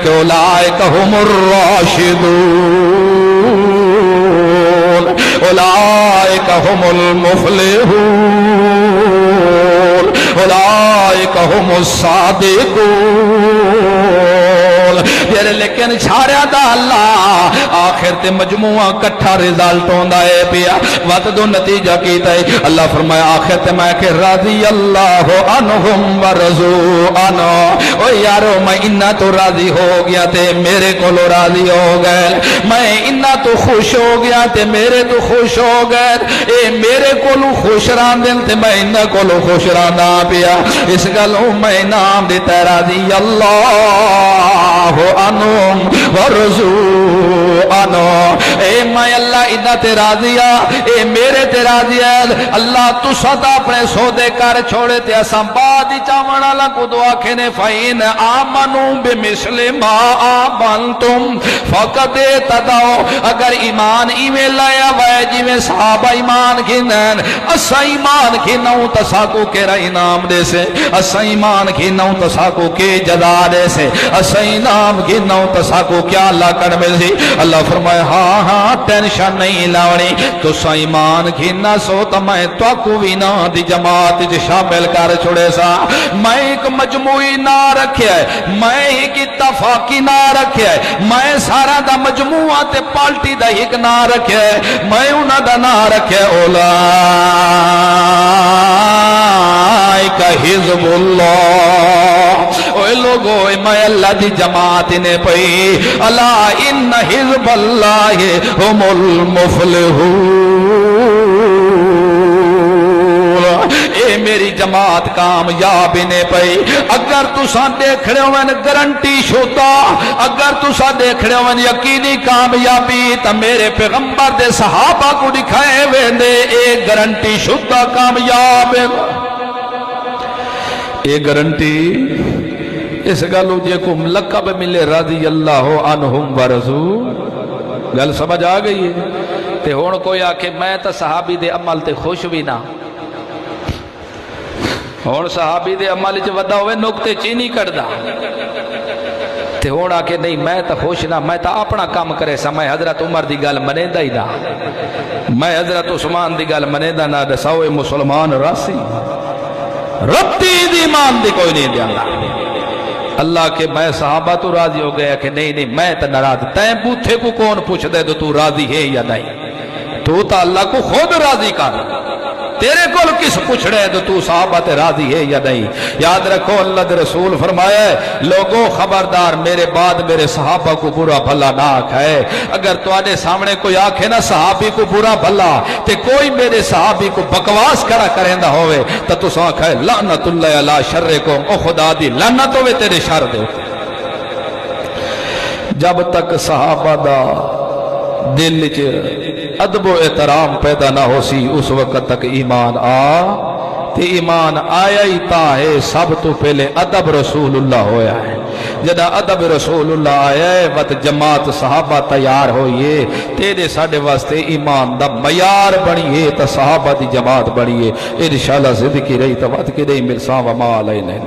کہ اولئک هم الراشدون اولئک هم المفلحون اولئک هم الصادقون لیکن چھاڑیا دا اللہ آخر تے مجموعہ کٹھا رزالٹ ہوندا ہے پیا وقت دو نتیجہ کیتا ہے اللہ فرمایا آخر تے میں کہ راضی اللہ عنہم ورضوا عنہ او یارو میں انہاں تو راضی ہو گیا تے میرے کولو راضی ہو گئے میں انہاں تو خوش ہو گیا تے میرے تو خوش ہو گئے اے میرے کولو خوش راندن تے میں انہاں کولو خوش راندا پیا اس گلوں میں نام دیتا راضی اللہ عنہم ورضوا عنہ اے میں اللہ انہاں تے راضی ہاں اے میرے تے راضی ہے اللہ تو صدا اپنے سودے کر چھوڑے تے اساں بعد چاون والا کو دعا کھنے فین آمنو بمثل ما آمنتم فقد تدعو اگر ایمان ایویں لایا وے جویں صحابہ ایمان کھنن اساں ایمان کھنوں تساکو کے انعام دے سے اساں ایمان کھنوں تساکو کے جزا دے سے اساں اسلام کی نو تساکو کیا اللہ کر میں سی اللہ فرمائے ہاں ہاں ٹینشن نہیں لاؤنی تو سا ایمان گھنا سو تو میں تو کو بھی نہ دی جماعت جو شامل کر چھوڑے سا میں ایک مجموعی نہ رکھے ہے میں ایک اتفاقی نہ رکھے ہے میں سارا دا مجموعہ تے پالٹی دا ایک نہ رکھے ہے میں انہاں دا نہ رکھے اولا حزب اللہ اوے لوگو میں اللہ دی جماعت نے پئی الا ان حزب اللہ هم المفلحون اے میری جماعت کامیاب نے پئی اگر تساں دیکھ رہے ہو گارنٹی شوتا اگر تساں دیکھ رہے ہو یقینی کامیابی تا میرے پیغمبر دے صحابہ کو دکھائے ویندے اے گارنٹی شوتا کامیاب اے گارنٹی اس گلو جے کو لقب ملے رضی اللہ عنہم ورضو گل سمجھ آ گئی ہے تے ہون کوئی آکے میں تا صحابی دے عمل تے خوش بھی نہ ہون صحابی دے عمل چ ودا ہوئے نقطے چینی کردہ تے ہون آکے نہیں میں تا خوش نہ میں تا اپنا کام کرے سا میں حضرت عمر دی گل منے دا ہی نہ میں حضرت عثمان دی گل منے دا نہ دساوے مسلمان راسی ربطی دی ایمان دی کوئی نہیں دیاں اللہ کے میں صحابہ تو راضی ہو گیا کہ نہیں میں تو ناراض تین بوتھے کو کون پوچھ دے تو راضی ہے یا نہیں تو اللہ کو خود راضی کر تیرے کو کس پوچھ رہے تو صحابہ تے راضی ہے یا نہیں یاد رکھو اللہ دے رسول فرمایا ہے لوگوں خبردار میرے بعد میرے صحابہ کو برا بھلا نہ آکھائے اگر تواڈے سامنے کوئی آکھے نا صحابی کو برا بھلا تے کوئی میرے صحابی کو بکواس کرا کریندا ہوئے تو تساں آکھائے لعنت اللہ علی شرکم او خدا دی لعنت ہوئے تیرے شر دے جب تک صحابہ دا دل چ ادب و احترام پیدا نہ ہو سی اس وقت تک ایمان تے ایمان آیا ہی تا ہے سب تو پہلے ادب رسول اللہ ہویا ہے جدا ادب رسول اللہ آیا ہے وقت جماعت صحابہ تیار ہوئیے تیرے ساڑھے واسطے ایمان دا معیار بنیے تا صحابہ دی جماعت بنیے انشاءاللہ زندگی رہی تا وقت کی نہیں ملسان وما علیہ